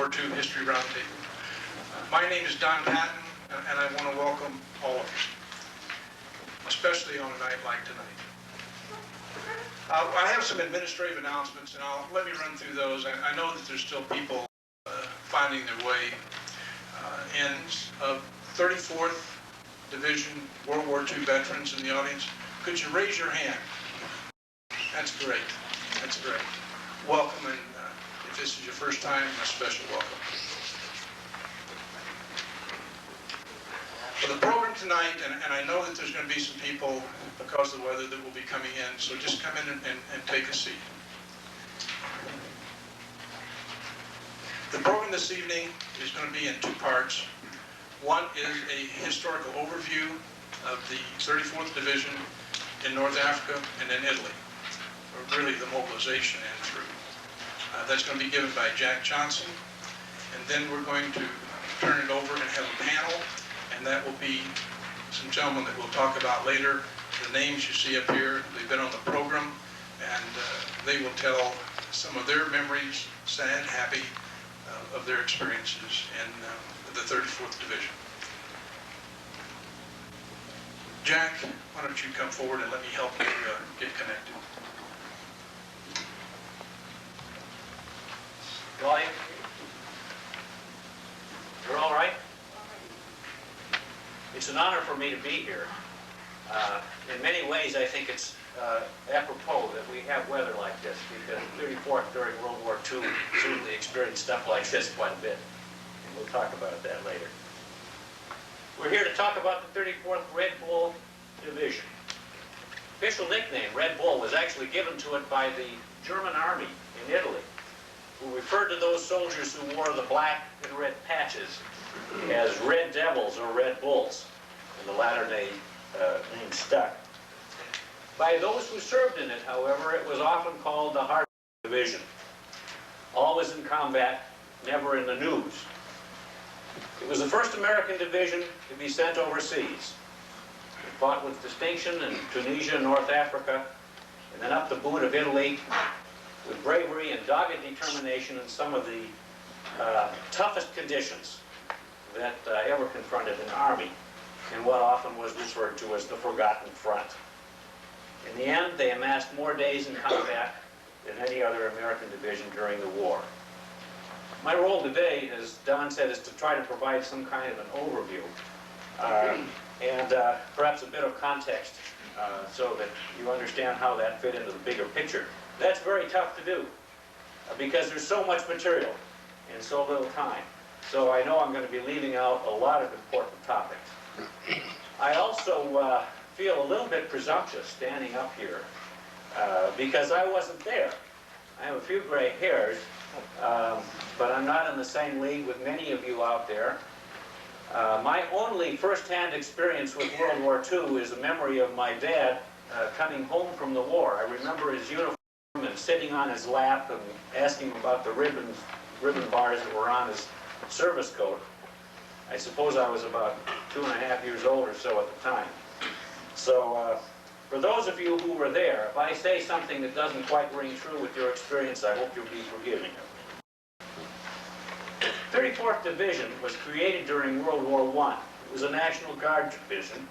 War II History Round Table. My name is Don Patton, and I want to welcome all of you, especially on a night like tonight. I have some administrative announcements, and let me run through those. I know that there's still people finding their way in 34th Division World War II veterans in the audience. Could you raise your hand? That's great. That's great. Welcome, and if this is your first time, a special welcome. For the program tonight, and I know that there's going to be some people, because of the weather, that will be coming in, so just come in and take a seat. The program this evening is going to be in two parts. One is a historical overview of the 34th Division in North Africa and in Italy, or really the mobilization and through. That's going to be given by Jack Johnson, and then we're going to turn it over and have a panel, and that will be some gentlemen that we'll talk about later. The names you see up here, they've been on the program, and they will tell some of their memories, sad, happy, of their experiences in the 34th Division. Jack, why don't you come forward and let me help you get connected. Volume. You're all right? It's an honor for me to be here. In many ways, I think it's apropos that we have weather like this, because the 34th during World War II certainly experienced stuff like this quite a bit. And we'll talk about that later. We're here to talk about the 34th Red Bull Division. Official nickname, Red Bull, was actually given to it by the German army in Italy, who referred to those soldiers who wore the black and red patches as Red Devils or Red Bulls, and the latter name stuck. By those who served in it, however, it was often called the Hard Division. Always in combat, never in the news. It was the first American division to be sent overseas. It fought with distinction in Tunisia, North Africa, and then up the boot of Italy with bravery and dogged determination in some of the toughest conditions that ever confronted an army, in what often was referred to as the Forgotten Front. In the end, they amassed more days in combat than any other American division during the war. My role today, as Don said, is to try to provide some kind of an overview and perhaps a bit of context so that you understand how that fit into the bigger picture. That's very tough to do because there's so much material in so little time. So I know I'm going to be leaving out a lot of important topics. I also feel a little bit presumptuous standing up here because I wasn't there. I have a few gray hairs, but I'm not in the same league with many of you out there. My only first-hand experience with World War II is a memory of my dad coming home from the war. I remember his uniform and sitting on his lap and asking about the ribbon bars that were on his service coat. I suppose I was about 2.5 years old or so at the time. So for those of you who were there, if I say something that doesn't quite ring true with your experience, I hope you'll be forgiving of me. 34th Division was created during World War I. It was a National Guard division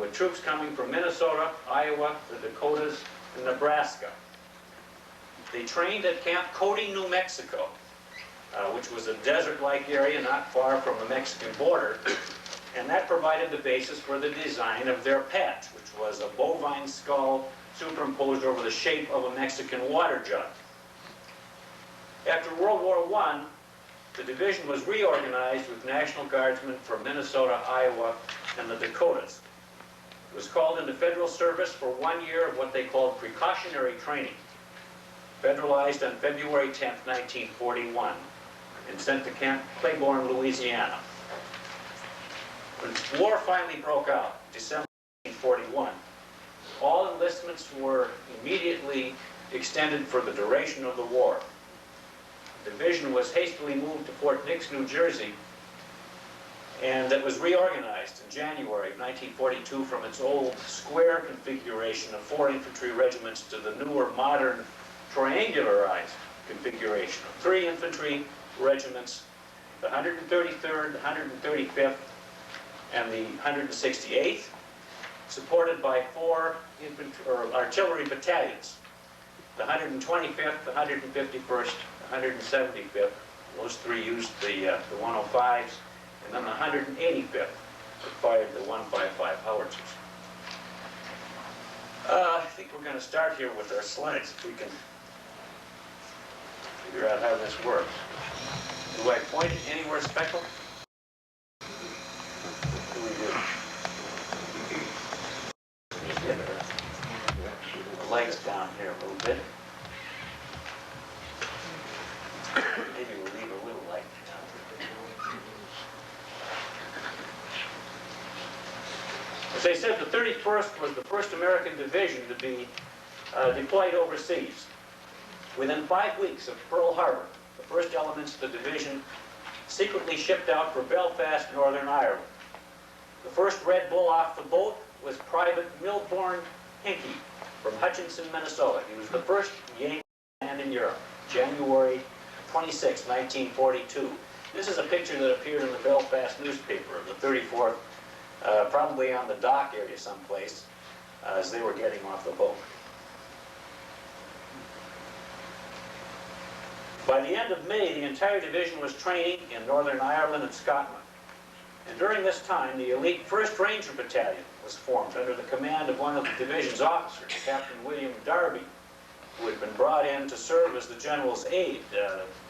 with troops coming from Minnesota, Iowa, the Dakotas, and Nebraska. They trained at Camp Cody, New Mexico, which was a desert-like area not far from the Mexican border, and that provided the basis for the design of their patch, which was a bovine skull superimposed over the shape of a Mexican water jug. After World War I, the division was reorganized with National Guardsmen from Minnesota, Iowa, and the Dakotas. It was called into federal service for 1 year of what they called precautionary training, federalized on February 10, 1941, and sent to Camp Claiborne, Louisiana. When war finally broke out, December 1941, all enlistments were immediately extended for the duration of the war. The division was hastily moved to Fort Dix, New Jersey, and that was reorganized in January of 1942 from its old square configuration of 4 infantry regiments to the newer modern triangularized configuration of 3 infantry, regiments, the 133rd, the 135th, and the 168th, supported by 4 artillery battalions, the 125th, the 151st, the 175th. Those three used the 105s, and then the 185th fired the 155 howitzers. I think we're going to start here with our slides, if we can figure out how this works. Do I point it anywhere special? What do we do? Get the legs down here a little bit. Maybe we'll leave a little light. As I said, the 31st was the first American division to be deployed overseas. Within 5 weeks of Pearl Harbor, the first elements of the division secretly shipped out for Belfast, Northern Ireland. The first Red Bull off the boat was Private Milborn Hinkey from Hutchinson, Minnesota. He was the first Yankee to land in Europe, January 26, 1942. This is a picture that appeared in the Belfast newspaper of the 34th, probably on the dock area someplace, as they were getting off the boat. By the end of May, the entire division was training in Northern Ireland and Scotland. And during this time, the elite 1st Ranger Battalion was formed under the command of one of the division's officers, Captain William Darby, who had been brought in to serve as the general's aide.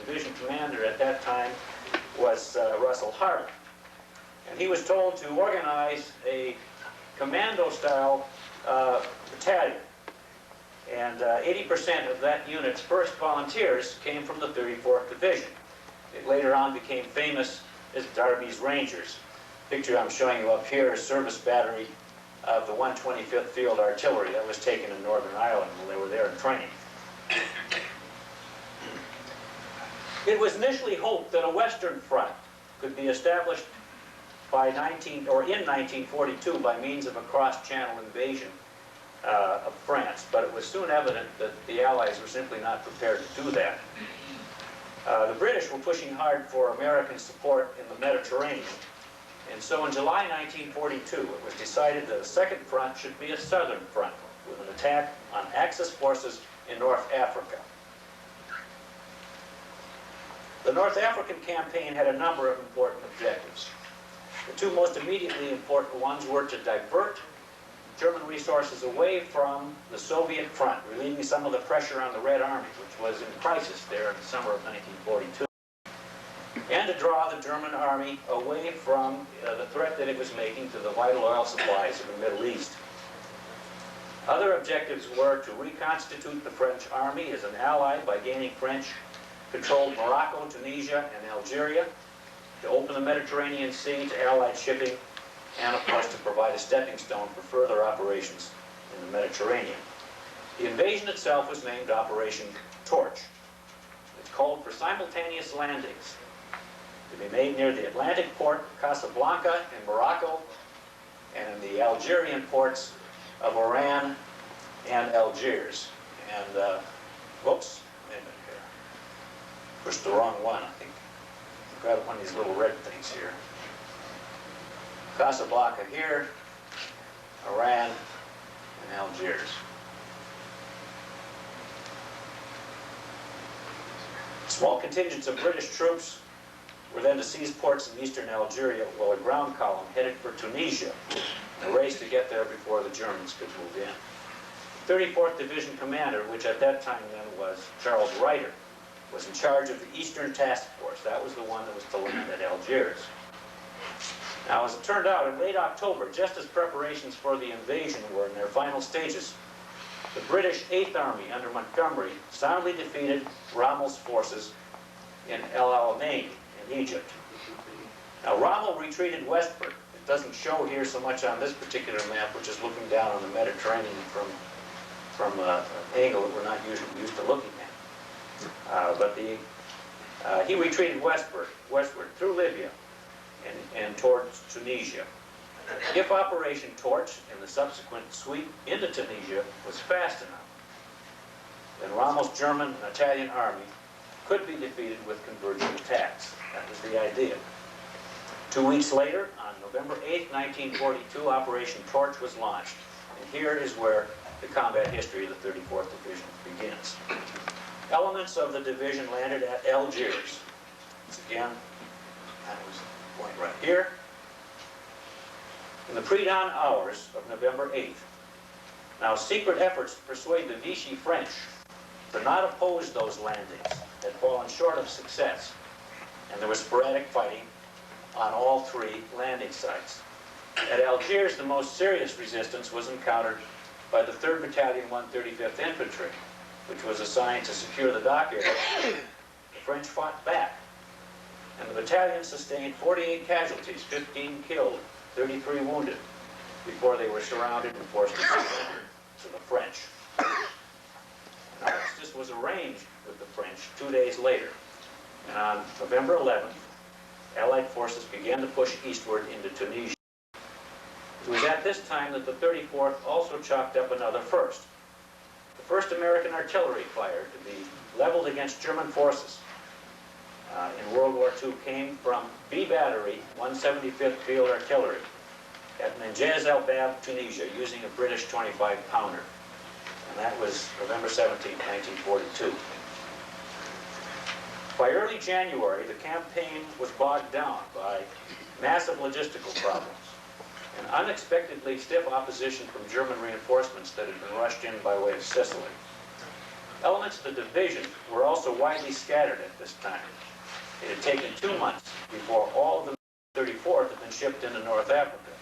Division commander at that time was Russell Hart. And he was told to organize a commando-style battalion. And 80% of that unit's first volunteers came from the 34th Division. It later on became famous as Darby's Rangers. The picture I'm showing you up here is service battery of the 125th Field Artillery that was taken in Northern Ireland when they were there in training. It was initially hoped that a Western Front could be established by in 1942 by means of a cross-channel invasion of France, but it was soon evident that the Allies were simply not prepared to do that. The British were pushing hard for American support in the Mediterranean, and so in July 1942 it was decided that a second front should be a southern front with an attack on Axis forces in North Africa. The North African campaign had a number of important objectives. The two most immediately important ones were to divert German resources away from the Soviet front, relieving some of the pressure on the Red Army, which was in crisis there in the summer of 1942, and to draw the German army away from the threat that it was making to the vital oil supplies of the Middle East. Other objectives were to reconstitute the French army as an ally by gaining French-controlled Morocco, Tunisia, and Algeria, to open the Mediterranean Sea to Allied shipping, and of course to provide a stepping stone for further operations in the Mediterranean. The invasion itself was named Operation Torch. It called for simultaneous landings to be made near the Atlantic port Casablanca in Morocco and in the Algerian ports of Oran and Algiers. And, whoops, wait a minute here. Pushed the wrong one, I think. Grab one of these little red things here. Casablanca here, Oran, and Algiers. Small contingents of British troops were then to seize ports in eastern Algeria, while a ground column headed for Tunisia, in a race to get there before the Germans could move in. The 34th Division commander, which at that time then was Charles Reiter, was in charge of the Eastern Task Force. That was the one that was to land at Algiers. Now, as it turned out, in late October, just as preparations for the invasion were in their final stages, the British 8th Army under Montgomery soundly defeated Rommel's forces in El Alamein in Egypt. Now, Rommel retreated westward. It doesn't show here so much on this particular map, which is looking down on the Mediterranean from an angle that we're not usually used to looking at. But he retreated westward through Libya and towards Tunisia. If Operation Torch and the subsequent sweep into Tunisia was fast enough, then Rommel's German and Italian army could be defeated with convergent attacks. That was the idea. 2 weeks later, on November 8, 1942, Operation Torch was launched. And here is where the combat history of the 34th Division begins. Elements of the division landed at Algiers. Once again, that was the point right here. In the pre-dawn hours of November 8th. Now, secret efforts to persuade the Vichy French to not oppose those landings had fallen short of success, and there was sporadic fighting on all three landing sites. At Algiers, the most serious resistance was encountered by the 3rd Battalion, 135th Infantry, which was assigned to secure the dock area. The French fought back, and the battalion sustained 48 casualties, 15 killed, 33 wounded, before they were surrounded and forced to surrender to the French. An armistice was arranged with the French 2 days later, and on November 11th, Allied forces began to push eastward into Tunisia. It was at this time that the 34th also chalked up another first. The first American artillery fire to be leveled against German forces in World War II came from B Battery, 175th Field Artillery, at Menjez El Bab, Tunisia, using a British 25-pounder. And that was November 17, 1942. By early January, the campaign was bogged down by massive logistical problems and unexpectedly stiff opposition from German reinforcements that had been rushed in by way of Sicily. Elements of the division were also widely scattered at this time. It had taken 2 months before all of the 34th had been shipped into North Africa,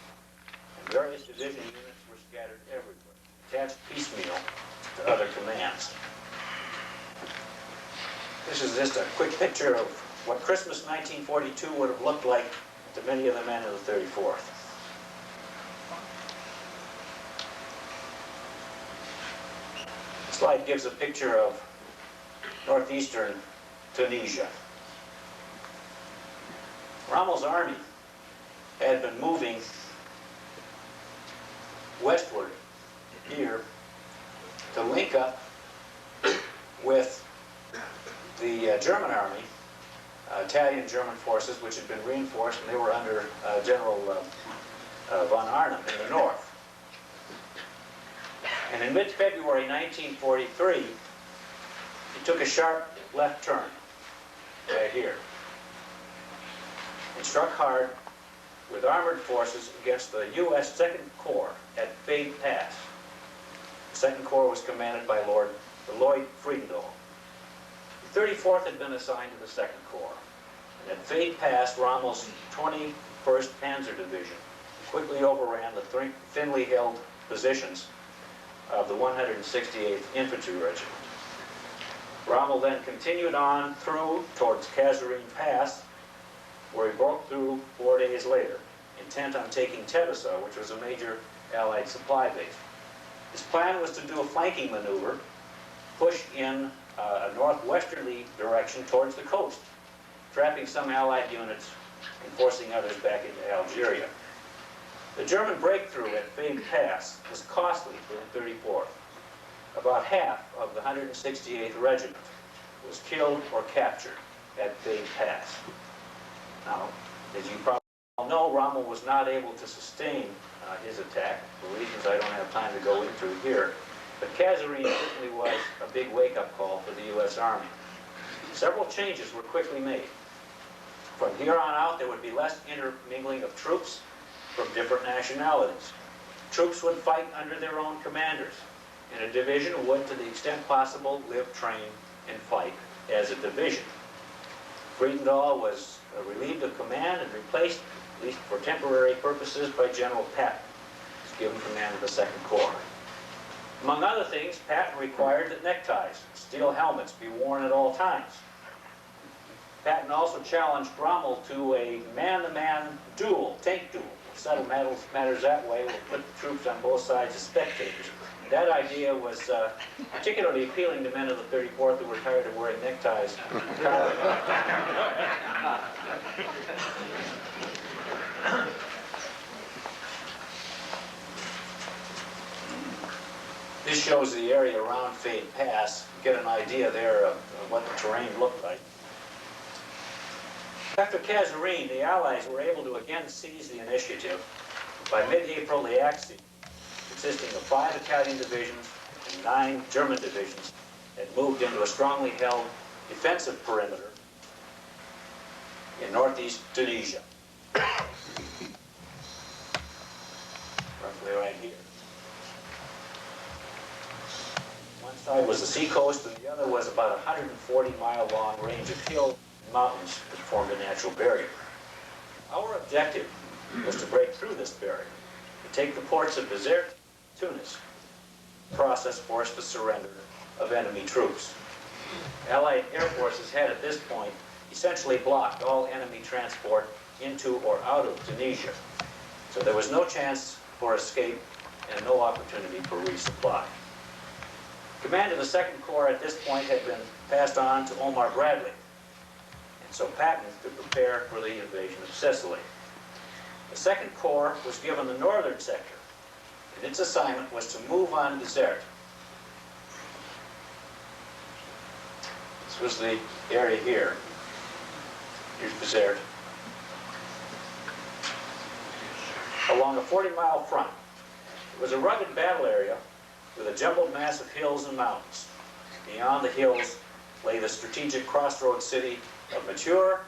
and various division units were scattered everywhere, attached piecemeal to other commands. This is just a quick picture of what Christmas 1942 would have looked like to many of the men of the 34th. The slide gives a picture of northeastern Tunisia. Rommel's army had been moving westward here to link up with the German army, Italian German forces, which had been reinforced, and they were under General von Arnim in the north. And in mid-February 1943, he took a sharp left turn right here and struck hard with armored forces against the U.S. Second Corps at Fade Pass. The Second Corps was commanded by Lloyd Friedendahl. The 34th had been assigned to the Second Corps, and at Fade Pass, Rommel's 21st Panzer Division quickly overran the thinly held positions of the 168th Infantry Regiment. Rommel then continued on through towards Kasserine Pass, where he broke through 4 days later, intent on taking Tebessa, which was a major Allied supply base. His plan was to do a flanking maneuver, push in a northwesterly direction towards the coast, trapping some Allied units and forcing others back into Algeria. The German breakthrough at Fade Pass was costly for the 34th. About half of the 168th Regiment was killed or captured at Fade Pass. Now, as you probably know, Rommel was not able to sustain his attack for reasons I don't have time to go into here, but Kasserine certainly was a big wake-up call for the U.S. Army. Several changes were quickly made. From here on out, there would be less intermingling of troops from different nationalities. Troops would fight under their own commanders, and a division would, to the extent possible, live, train, and fight as a division. Friedendahl was relieved of command and replaced, at least for temporary purposes, by General Patton, who was given command of the Second Corps. Among other things, Patton required that neckties and steel helmets be worn at all times. Patton also challenged Rommel to a man-to-man duel, tank duel. Settle matters that way, we'll put the troops on both sides as spectators. That idea was particularly appealing to men of the 34th who were tired of wearing neckties. This shows the area around Fade Pass. Get an idea there of of what the terrain looked like. After Kasserine, the Allies were able to again seize the initiative. By mid-April, the Axis, consisting of 5 Italian divisions and 9 German divisions, had moved into a strongly held defensive perimeter in northeast Tunisia. Roughly right here. One side was the seacoast and the other was about a 140-mile-long range of hills and mountains that formed a natural barrier. Our objective was to break through this barrier, to take the ports of Bizerte, Tunis. The process forced the surrender of enemy troops. Allied air forces had at this point essentially blocked all enemy transport into or out of Tunisia. So there was no chance for escape and no opportunity for resupply. Command of the 2nd Corps at this point had been passed on to Omar Bradley, and so Patton could prepare for the invasion of Sicily. The 2nd Corps was given the northern sector, and its assignment was to move on Bizerte. This was the area here. Here's Bizerte. Along a 40-mile front. It was a rugged battle area with a jumbled mass of hills and mountains. Beyond the hills lay the strategic crossroads city of Mature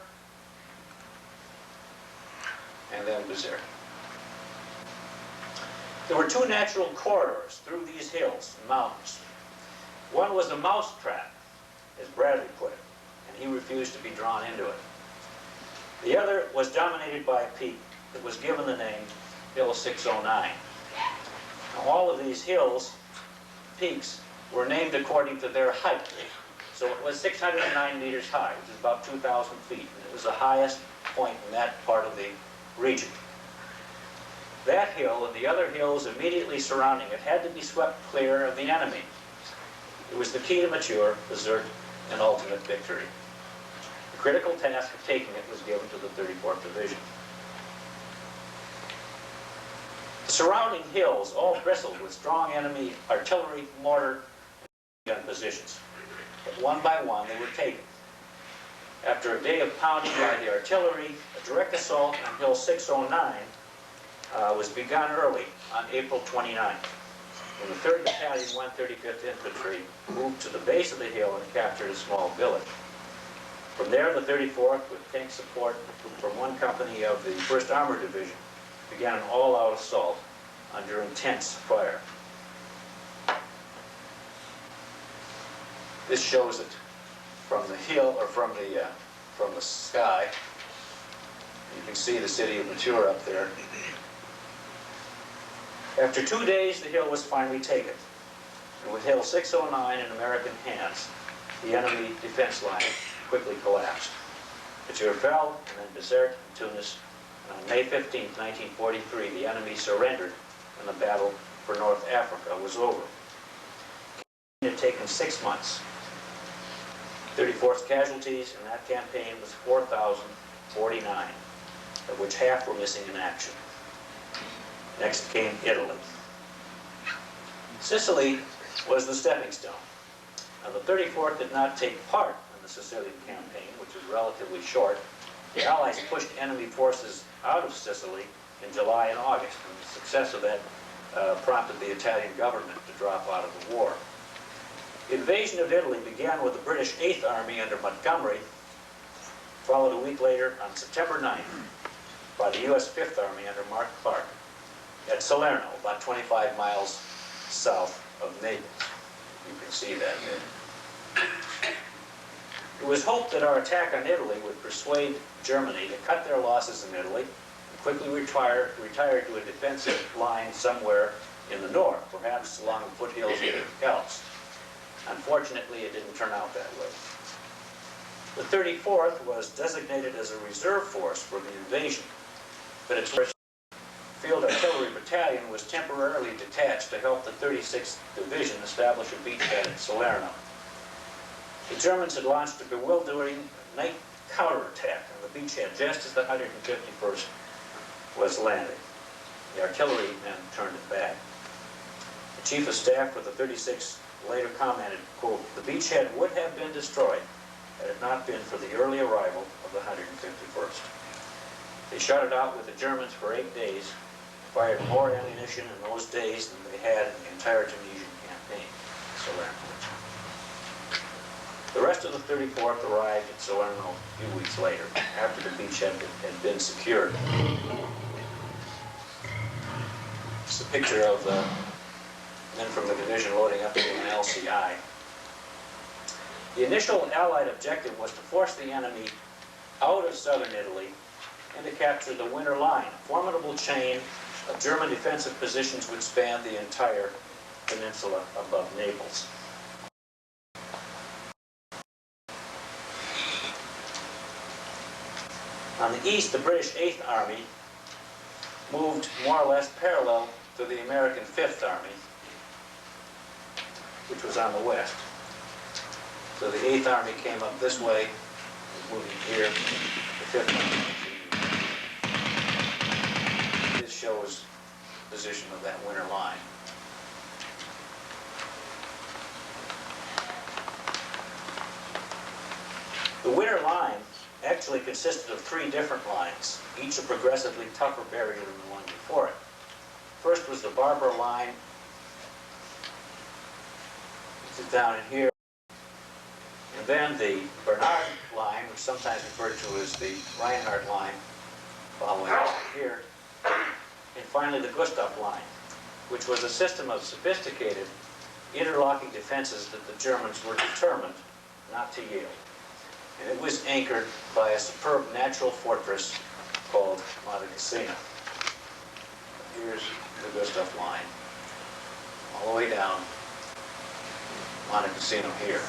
and then Bizerte. There were 2 natural corridors through these hills and mountains. One was a mousetrap, as Bradley put it, and he refused to be drawn into it. The other was dominated by a peak that was given the name Hill 609. Now, all of these hills, peaks, were named according to their height. So it was 609 meters high, which is about 2,000 feet, and it was the highest point in that part of the region. That hill and the other hills immediately surrounding it had to be swept clear of the enemy. It was the key to Mature, Bizerte, and ultimate victory. The critical task of taking it was given to the 34th Division. The surrounding hills all bristled with strong enemy artillery, mortar, and gun positions. But one by one they were taken. After a day of pounding by the artillery, a direct assault on Hill 609 was begun early on April 29th, when the 3rd Battalion, 135th Infantry moved to the base of the hill and captured a small village. From there, the 34th, with tank support from one company of the 1st Armored Division, began an all-out assault under intense fire. This shows it from the hill, or from the sky. You can see the city of Mature up there. After 2 days, the hill was finally taken. And with Hill 609 in American hands, the enemy defense line quickly collapsed. Mature fell, and then Bizerte and Tunis. And on May 15, 1943, the enemy surrendered, and the battle for North Africa was over. It had taken 6 months. 34th casualties in that campaign was 4,049, of which half were missing in action. Next came Italy. Sicily was the stepping stone. Now, the 34th did not take part in the Sicilian campaign, which was relatively short. The Allies pushed enemy forces out of Sicily in July and August, and the success of that prompted the Italian government to drop out of the war. The invasion of Italy began with the British 8th Army under Montgomery, followed a week later on September 9th by the U.S. 5th Army under Mark Clark at Salerno, about 25 miles south of Naples. You can see that there. It was hoped that our attack on Italy would persuade Germany to cut their losses in Italy and quickly retire to a defensive line somewhere in the north, perhaps along the foothills of the Alps. Unfortunately, it didn't turn out that way. The 34th was designated as a reserve force for the invasion, but its Field Artillery Battalion was temporarily detached to help the 36th Division establish a beachhead at Salerno. The Germans had launched a bewildering night counterattack on the beachhead just as the 151st was landing. The artillery men turned it back. The Chief of Staff for the 36th later commented, quote, "The beachhead would have been destroyed had it not been for the early arrival of the 151st. They shut it out with the Germans for 8 days, fired more ammunition in those days than they had in the entire Tunisian campaign." Salerno. The rest of the 34th arrived at Salerno a few weeks later, after the beachhead had been secured. It's a picture of the men from the division loading up into an LCI. The initial Allied objective was to force the enemy out of southern Italy and to capture the Winter Line, a formidable chain of German defensive positions which spanned the entire peninsula above Naples. On the east, the British 8th Army moved more or less parallel to the American 5th Army, which was on the west. So the 8th Army came up this way, moving here, the 5th Army. This shows the position of that Winter Line. The Winter Line actually consisted of 3 different lines, each a progressively tougher barrier than the one before it. First was the Barbara Line, which is down in here, and then the Bernard Line, which is sometimes referred to as the Reinhardt Line, following up here, and finally the Gustav Line, which was a system of sophisticated interlocking defenses that the Germans were determined not to yield. And it was anchored by a superb natural fortress called Monte Cassino. Here's the Gustav Line, all the way down Monte Cassino here.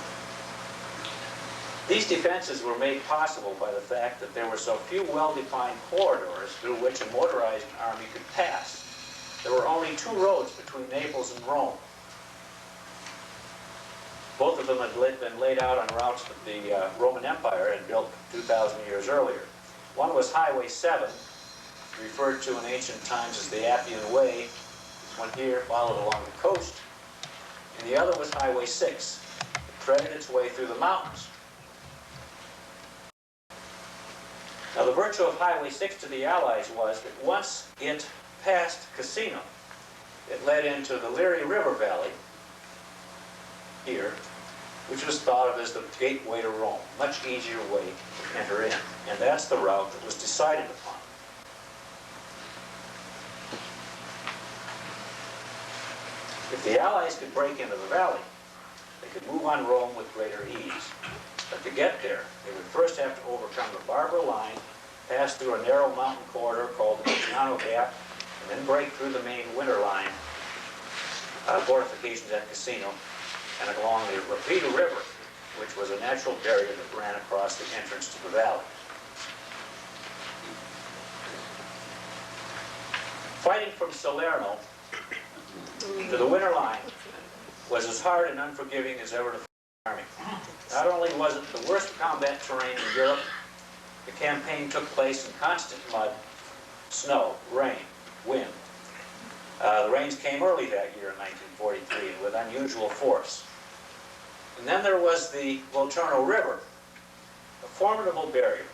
These defenses were made possible by the fact that there were so few well-defined corridors through which a motorized army could pass. There were only 2 roads between Naples and Rome. Both of them had been laid out on routes that the Roman Empire had built 2,000 years earlier. One was Highway 7, referred to in ancient times as the Appian Way. This one here followed along the coast. And the other was Highway 6. It threaded its way through the mountains. Now the virtue of Highway 6 to the Allies was that once it passed Cassino, it led into the Liri River Valley, here, which was thought of as the gateway to Rome, much easier way to enter in. And that's the route that was decided upon. If the Allies could break into the valley, they could move on Rome with greater ease. But to get there, they would first have to overcome the Barbara Line, pass through a narrow mountain corridor called the Mignano Gap, and then break through the main Winter Line fortifications at Cassino, and along the Rapido River, which was a natural barrier that ran across the entrance to the valley. Fighting from Salerno to the Winter Line was as hard and unforgiving as ever to fight the army. Not only was it the worst combat terrain in Europe, the campaign took place in constant mud, snow, rain, wind. The rains came early that year in 1943 and with unusual force. And then there was the Volturno River, a formidable barrier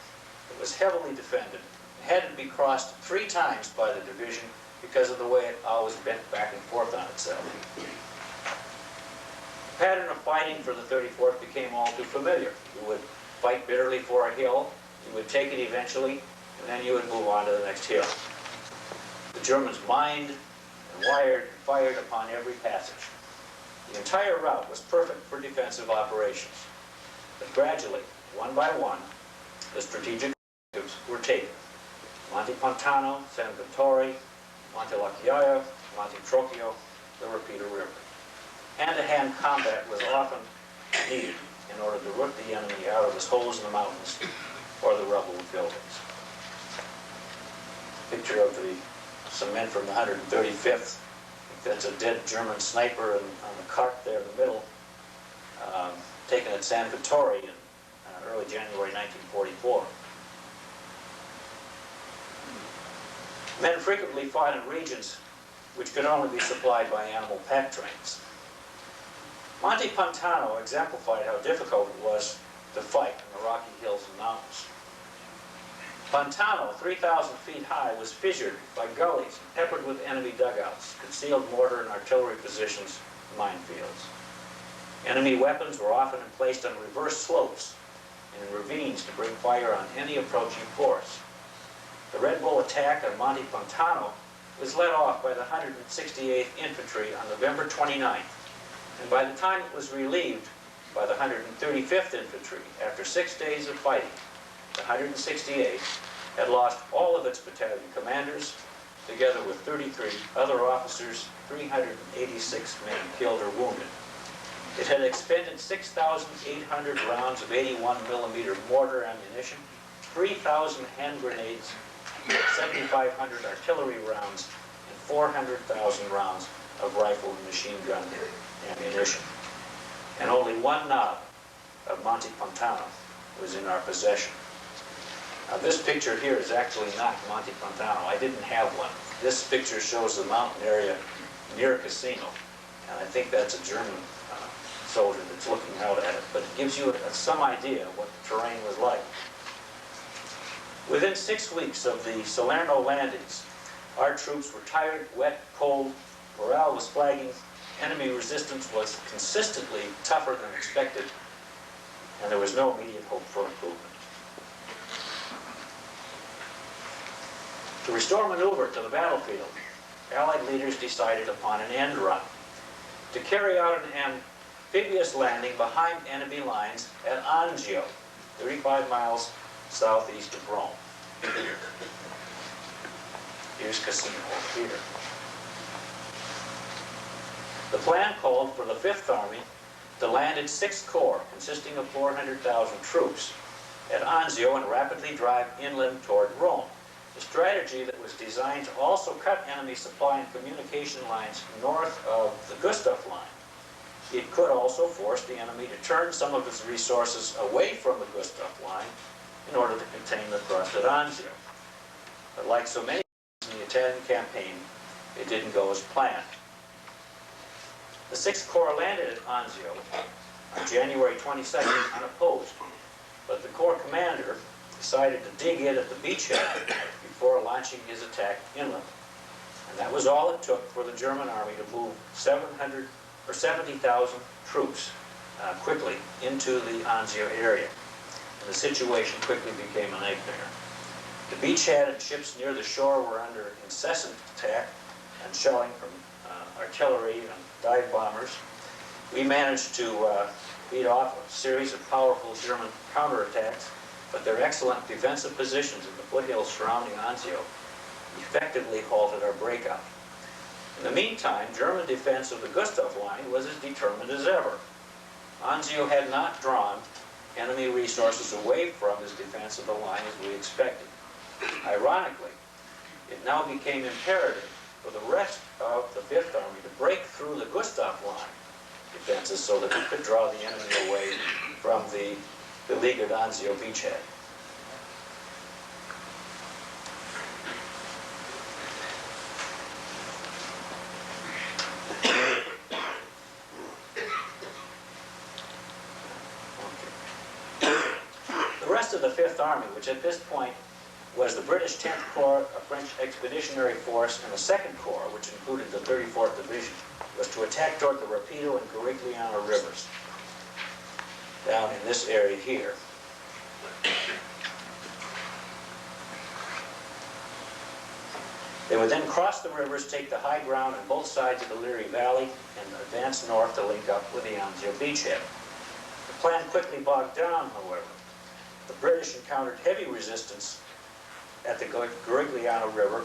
that was heavily defended. It had to be crossed 3 times by the division because of the way it always bent back and forth on itself. The pattern of fighting for the 34th became all too familiar. You would fight bitterly for a hill, you would take it eventually, and then you would move on to the next hill. The Germans mined and wired and fired upon every passage. The entire route was perfect for defensive operations. But gradually, one by one, the strategic objectives were taken. Monte Pantano, San Vittore, Monte Lacchiaia, Monte Trocchio, the Rapido River. Hand-to-hand combat was often needed in order to root the enemy out of his holes in the mountains or the rubble of buildings. Picture of some men from the 135th. That's a dead German sniper on the cart there in the middle, taken at San Vittore in early January 1944. Men frequently fought in regions which could only be supplied by animal pack trains. Monte Pantano exemplified how difficult it was to fight in the Rocky Hills and mountains. Pantano, 3,000 feet high, was fissured by gullies peppered with enemy dugouts, concealed mortar and artillery positions, minefields. Enemy weapons were often placed on reverse slopes and in ravines to bring fire on any approaching force. The Red Bull attack on Monte Pantano was led off by the 168th Infantry on November 29th, and by the time it was relieved by the 135th Infantry, after 6 days of fighting, the 168th had lost all of its battalion commanders, together with 33 other officers, 386 men killed or wounded. It had expended 6,800 rounds of 81mm mortar ammunition, 3,000 hand grenades, 7,500 artillery rounds, and 400,000 rounds of rifle and machine gun ammunition. And only one knob of Monte Pantano was in our possession. Now, this picture here is actually not Monte Pantano. I didn't have one. This picture shows the mountain area near Casino, and I think that's a German soldier that's looking out at it, but it gives you some idea of what the terrain was like. Within 6 weeks of the Salerno landings, our troops were tired, wet, cold, morale was flagging, enemy resistance was consistently tougher than expected, and there was no immediate hope for improvement. To restore maneuver to the battlefield, Allied leaders decided upon an end run to carry out an amphibious landing behind enemy lines at Anzio, 35 miles southeast of Rome. Here's Casino over here. The plan called for the 5th Army to land its 6th Corps, consisting of 400,000 troops, at Anzio and rapidly drive inland toward Rome. A strategy that was designed to also cut enemy supply and communication lines north of the Gustav line. It could also force the enemy to turn some of its resources away from the Gustav line in order to contain the thrust at Anzio. But like so many in the Italian campaign, it didn't go as planned. The 6th Corps landed at Anzio on January 22nd unopposed, but the Corps commander decided to dig in at the beachhead before launching his attack inland. And that was all it took for the German army to move 70,000 troops quickly into the Anzio area. And the situation quickly became a nightmare. The beachhead and ships near the shore were under incessant attack and shelling from artillery and dive bombers. We managed to beat off a series of powerful German counterattacks, but their excellent defensive positions in the foothills surrounding Anzio effectively halted our breakout. In the meantime, German defense of the Gustav line was as determined as ever. Anzio had not drawn enemy resources away from his defense of the line as we expected. Ironically, it now became imperative for the rest of the 5th Army to break through the Gustav line defenses so that it could draw the enemy away from the beleaguered Anzio beachhead. The rest of the 5th Army, which at this point was the British 10th Corps, a French Expeditionary Force, and the 2nd Corps, which included the 34th Division, was to attack toward the Rapido and Garigliano rivers, down in this area here. They would then cross the rivers, take the high ground on both sides of the Liri Valley, and advance north to link up with the Anzio beachhead. The plan quickly bogged down, however. The British encountered heavy resistance at the Garigliano River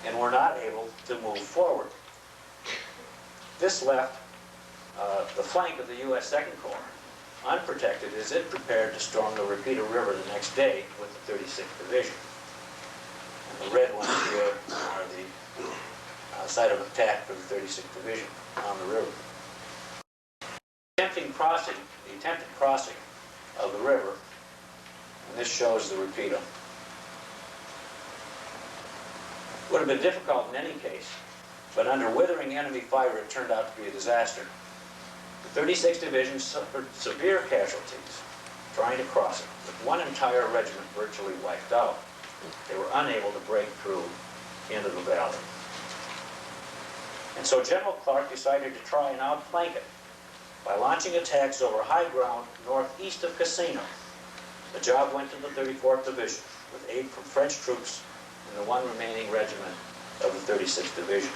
and were not able to move forward. This left the flank of the U.S. 2nd Corps unprotected as it prepared to storm the Rapido River the next day with the 36th Division. And the red ones here are the site of attack for the 36th Division on the river. The attempted crossing of the river, and this shows the Rapido, would have been difficult in any case, but under withering enemy fire it turned out to be a disaster. The 36th Division suffered severe casualties trying to cross it, with one entire regiment virtually wiped out. They were unable to break through into the valley. And so General Clark decided to try and outflank it by launching attacks over high ground northeast of Cassino. The job went to the 34th Division, with aid from French troops and the one remaining regiment of the 36th Division.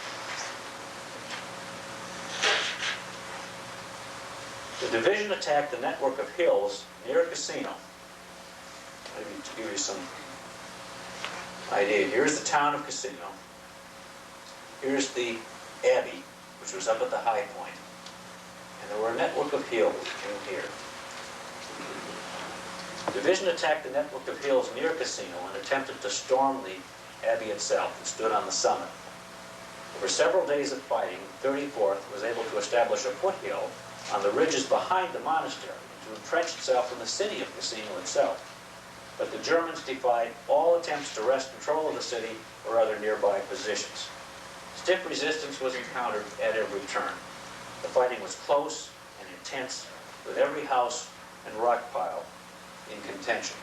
The division attacked the network of hills near Cassino. Maybe to give you some idea, here's the town of Cassino. Here's the abbey, which was up at the high point. And there were a network of hills in here. The division attacked the network of hills near Cassino and attempted to storm the abbey itself and stood on the summit. Over several days of fighting, the 34th was able to establish a foothill on the ridges behind the monastery and to entrench itself in the city of Cassino itself. But the Germans defied all attempts to wrest control of the city or other nearby positions. Stiff resistance was encountered at every turn. The fighting was close and intense, with every house and rock pile in contention.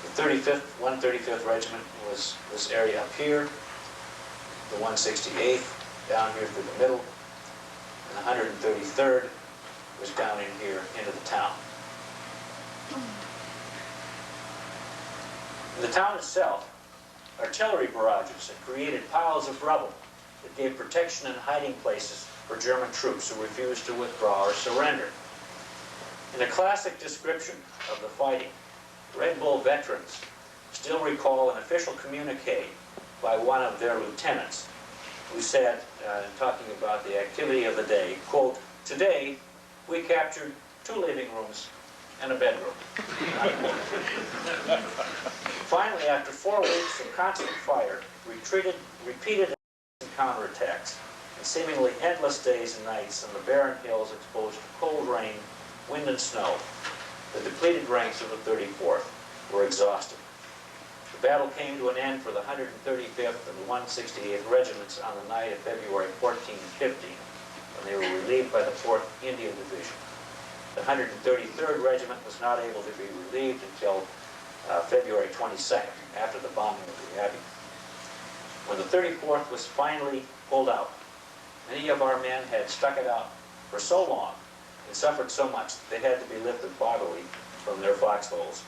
The 135th Regiment was this area up here, the 168th down here through the middle, and the 133rd was down in here into the town. In the town itself, artillery barrages had created piles of rubble that gave protection and hiding places for German troops who refused to withdraw or surrender. In a classic description of the fighting, Red Bull veterans still recall an official communique by one of their lieutenants who said, talking about the activity of the day, quote, "Today we captured 2 living rooms and a bedroom." Finally, after 4 weeks of constant fire, repeated counterattacks, and seemingly endless days and nights on the barren hills exposed to cold rain, wind, and snow, the depleted ranks of the 34th were exhausted. The battle came to an end for the 135th and the 168th Regiments on the night of February 14 and 15, when they were relieved by the 4th Indian Division. The 133rd Regiment was not able to be relieved until February 22nd, after the bombing of the Abbey. When the 34th was finally pulled out, many of our men had stuck it out for so long and suffered so much that they had to be lifted bodily from their foxholes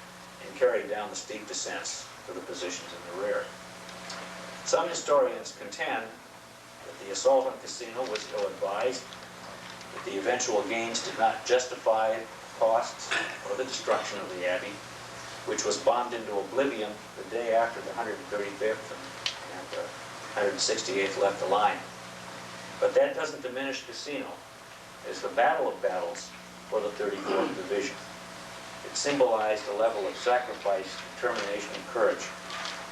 and carried down the steep descents to the positions in the rear. Some historians contend that the assault on Cassino was ill-advised, that the eventual gains did not justify costs or the destruction of the Abbey, which was bombed into oblivion the day after the 135th and the 168th left the line. But that doesn't diminish Cassino as the battle of battles for the 34th Division. It symbolized a level of sacrifice, determination, and courage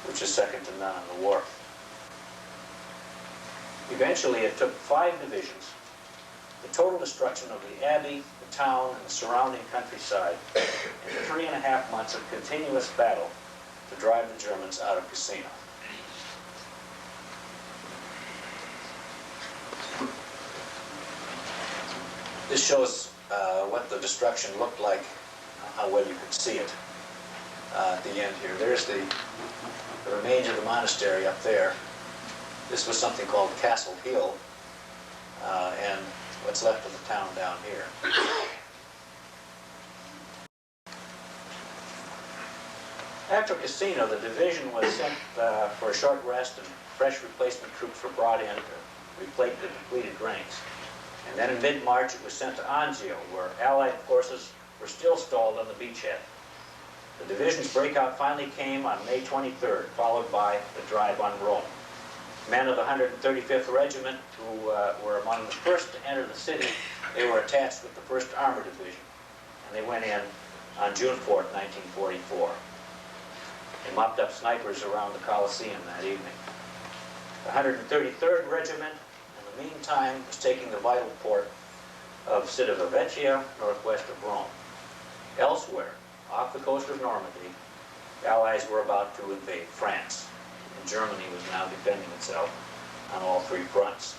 which is second to none in the war. Eventually, it took 5 divisions, the total destruction of the Abbey, the town, and the surrounding countryside, and 3.5 months of continuous battle to drive the Germans out of Cassino. This shows what the destruction looked like, how well you could see it at the end here. There's the remains of the monastery up there. This was something called Castle Hill, and what's left of the town down here. After Cassino, the division was sent for a short rest, and fresh replacement troops were brought in to replete the depleted ranks. And then in mid-March, it was sent to Anzio, where Allied forces were still stalled on the beachhead. The division's breakout finally came on May 23rd, followed by the drive on Rome. Men of the 135th Regiment, who were among the first to enter the city, they were attached with the 1st Armored Division, and they went in on June 4th, 1944. They mopped up snipers around the Colosseum that evening. The 133rd Regiment, in the meantime, was taking the vital port of Civitavecchia, northwest of Rome. Elsewhere, off the coast of Normandy, the Allies were about to invade France, and Germany was now defending itself on all 3 fronts.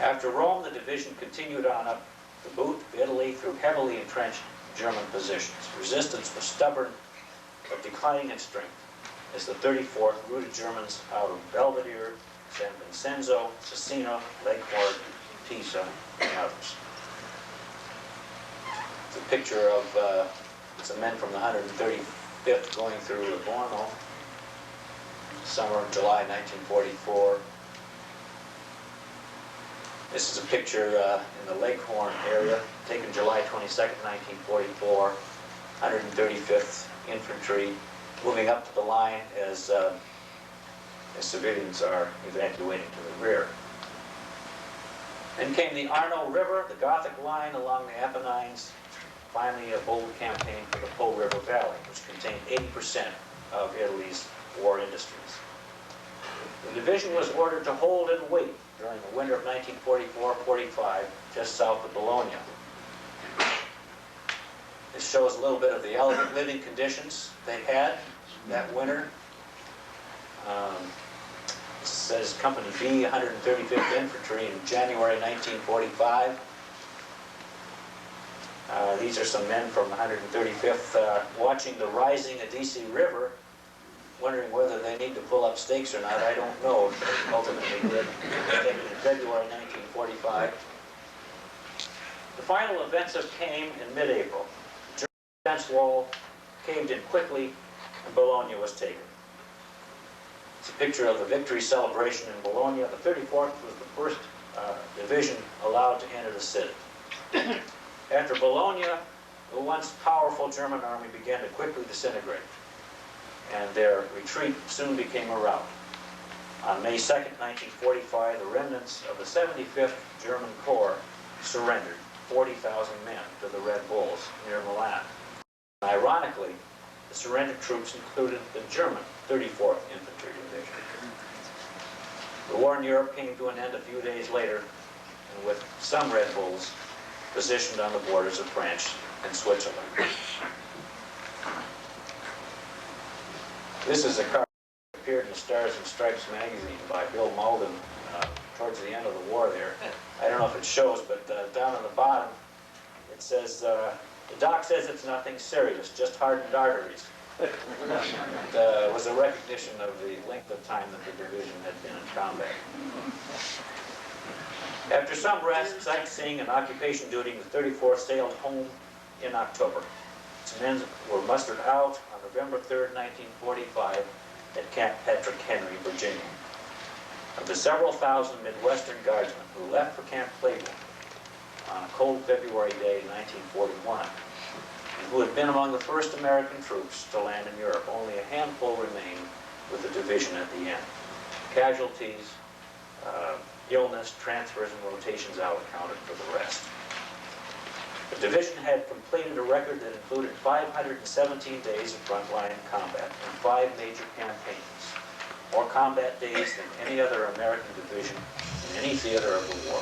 After Rome, the division continued on up the boot of Italy through heavily entrenched German positions. Resistance was stubborn, but declining in strength as the 34th routed Germans out of Belvedere, San Vincenzo, Cesena, Leghorn, Pisa, and others. It's a picture of some men from the 135th going through Livorno, summer of July 1944. This is a picture in the Leghorn area, taken July 22nd, 1944, 135th Infantry, moving up to the line as civilians are evacuating to the rear. Then came the Arno River, the Gothic line along the Apennines, finally a bold campaign for the Po River Valley, which contained 80% of Italy's war industries. The division was ordered to hold and wait during the winter of 1944-45, just south of Bologna. This shows a little bit of the elegant living conditions they had that winter. This says Company B, 135th Infantry in January 1945. These are some men from the 135th watching the rising Adige River, wondering whether they need to pull up stakes or not. I don't know if they ultimately did. Taken in February 1945. The final offensive came in mid-April. The German defense wall caved in quickly and Bologna was taken. It's a picture of the victory celebration in Bologna. The 34th was the first division allowed to enter the city. After Bologna, the once powerful German army began to quickly disintegrate, and their retreat soon became a rout. On May 2nd, 1945, the remnants of the 75th German Corps surrendered 40,000 men to the Red Bulls near Milan. Ironically, the surrendered troops included the German 34th Infantry Division. The war in Europe came to an end a few days later, and with some Red Bulls positioned on the borders of France and Switzerland. This is a card that appeared in the Stars and Stripes magazine by Bill Malden towards the end of the war there. I don't know if it shows, but down on the bottom it says, the doc says it's nothing serious, just hardened arteries. It was a recognition of the length of time that the division had been in combat. After some rest, sightseeing, and occupation duty, the 34th sailed home in October. Its men were mustered out on November 3rd, 1945 at Camp Patrick Henry, Virginia. Of the several thousand Midwestern Guardsmen who left for Camp Playboy on a cold February day in 1941, and who had been among the first American troops to land in Europe, only a handful remained with the division at the end. Casualties, illness, transfers, and rotations out accounted for the rest. The division had completed a record that included 517 days of frontline combat in 5 major campaigns, more combat days than any other American division in any theater of the war,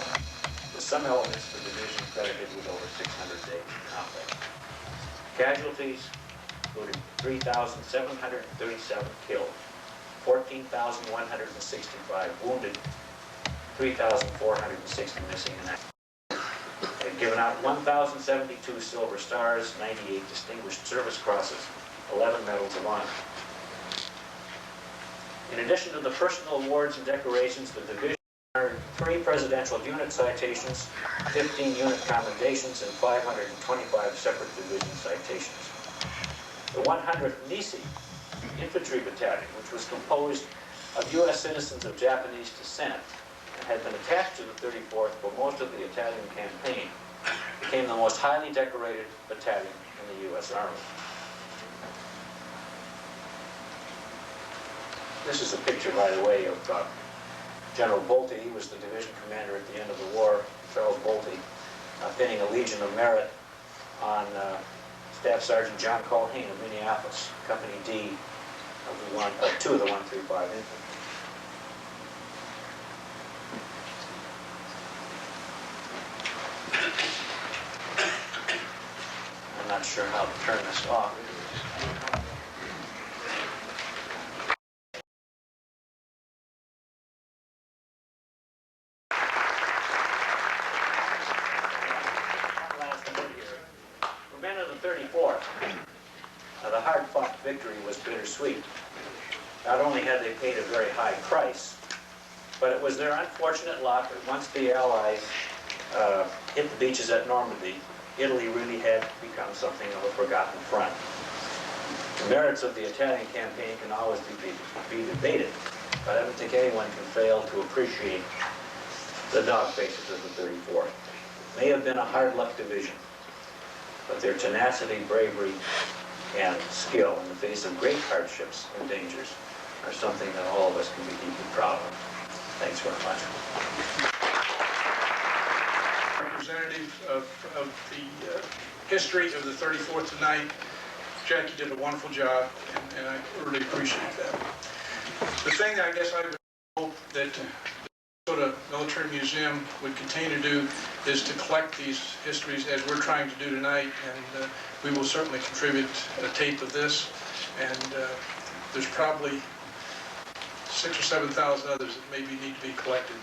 with some elements of the division credited with over 600 days of combat. Casualties included 3,737 killed, 14,165 wounded, 3,460 missing in action. They've given out 1,072 Silver Stars, 98 Distinguished Service Crosses, 11 Medals of Honor. In addition to the personal awards and decorations, the division earned 3 Presidential Unit Citations, 15 Unit Commendations, and 525 separate division citations. The 100th Nisi Infantry Battalion, which was composed of U.S. citizens of Japanese descent, had been attached to the 34th for most of the Italian campaign, became the most highly decorated battalion in the U.S. Army. This is a picture, by the way, of General Bolte. He was the division commander at the end of the war, Charles Bolte, pinning a Legion of Merit on Staff Sergeant John Colhane of Minneapolis, Company D of 2 of the 135 Infantry. I'm not sure how to turn this off. The hard-fought victory was bittersweet. Not only had they paid a very high price, but it was their unfortunate lot that once the Allies hit the beaches at Normandy, Italy really had become something of a forgotten front. The merits of the Italian campaign can always be debated, but I don't think anyone can fail to appreciate the dog faces of the 34th. May have been a hard-luck division, but their tenacity, bravery, and skill in the face of great hardships and dangers are something that all of us can be deeply proud of. Thanks very much. Representative of the history of the 34th tonight. Jackie did a wonderful job, and I really appreciate that. The thing I guess I would hope that the Minnesota Military Museum would continue to do is to collect these histories as we're trying to do tonight, and we will certainly contribute a tape of this, and there's probably 6,000 or 7,000 others that maybe need to be collected.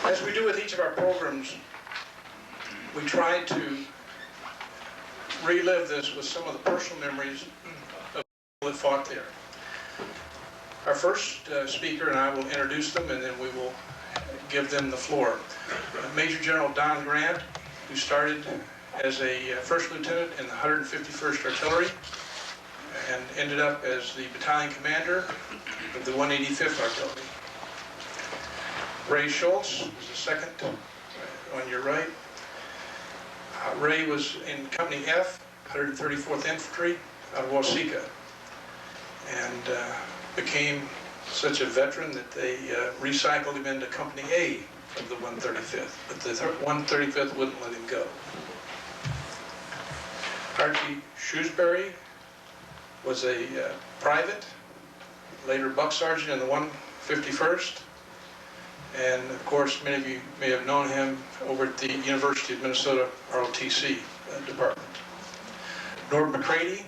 As we do with each of our programs, we try to relive this with some of the personal memories of people that fought there. Our first speaker and I will introduce them, and then we will give them the floor. Major General Don Grant, who started as a first lieutenant in the 151st Artillery and ended up as the battalion commander of the 185th Artillery. Ray Schultz is the second on your right. Ray was in Company F, 134th Infantry out of Waseca, and became such a veteran that they recycled him into Company A of the 135th, but the 135th wouldn't let him go. Archie Shrewsbury was a private, later buck sergeant in the 151st, and of course many of you may have known him over at the University of Minnesota ROTC department. Norbert McCrady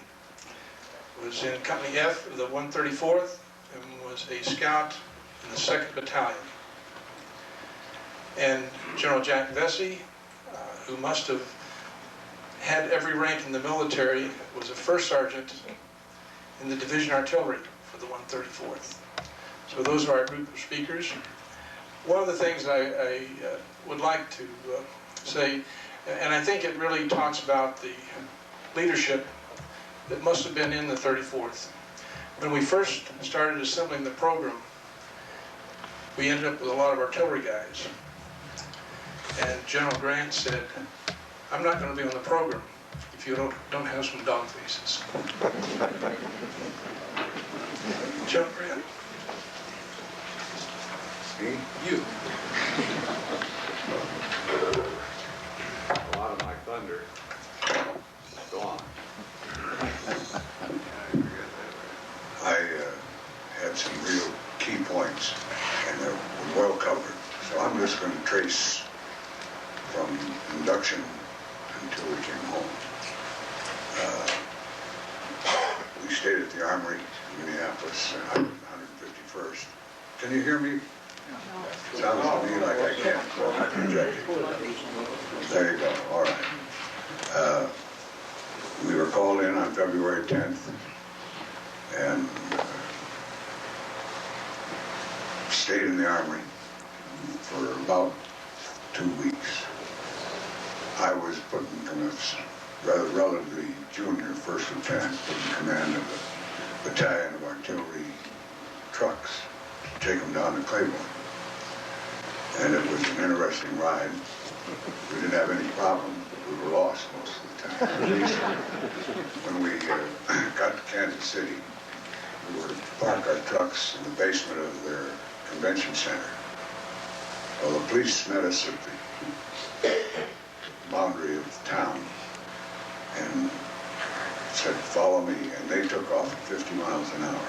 was in Company F of the 134th and was a scout in the 2nd Battalion. And General Jack Vessey, who must have had every rank in the military, was a first sergeant in the Division Artillery for the 134th. So those are our group of speakers. One of the things I would like to say, and I think it really talks about the leadership that must have been in the 34th. When we first started assembling the program, we ended up with a lot of artillery guys. And General Grant said, "I'm not going to be on the program if you don't have some dog faces." General Grant. Me? You. A lot of my thunder is gone. I had some real key points, and they were well covered. So I'm just going to trace from induction until we came home. We stayed at the Armory in Minneapolis, 151st. Can you hear me? No. Sounds to me like I can't. Well, I project it. There you go. All right. We were called in on February 10th and stayed in the Armory for about 2 weeks. I was put in a relatively junior first lieutenant, put in command of a battalion of artillery trucks to take them down to Claiborne. And it was an interesting ride. We didn't have any problem. We were lost most of the time. At least when we got to Kansas City, we were to park our trucks in the basement of their convention center. Well, the police met us at the boundary of the town and said, "Follow me," and they took off at 50 miles an hour.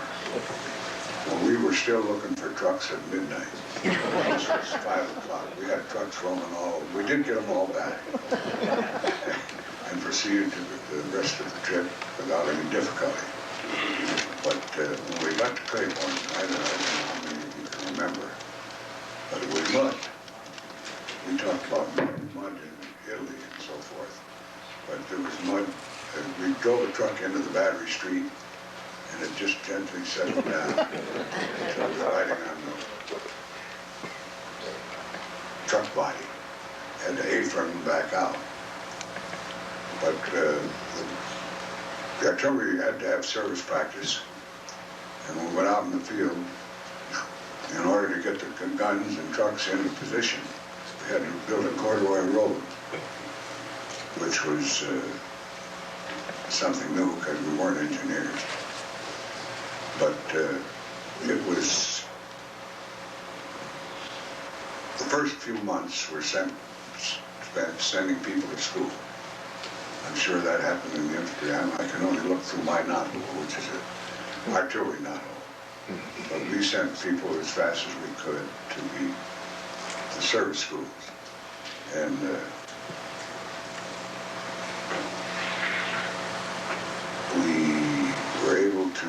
Well, we were still looking for trucks at midnight. This was 5 o'clock. We had trucks roaming all over. We did get them all back and proceeded to the rest of the trip without any difficulty. But when we got to Claiborne, I don't know how many of you can remember, but it was mud. We talked about mud in Italy and so forth. there was mud. We drove a truck into the battery street, and it just gently settled down. So I was riding on the truck body, had to apron back out. But the artillery had to have service practice, and when we went out in the field, in order to get the guns and trucks into position, we had to build a corduroy road, which was something new because we weren't engineers. But it was, the first few months were spent sending people to school. I'm sure that happened in the infantry. I can only look through my novel, which is an artillery novel. But we sent people as fast as we could to the service schools. And we were able to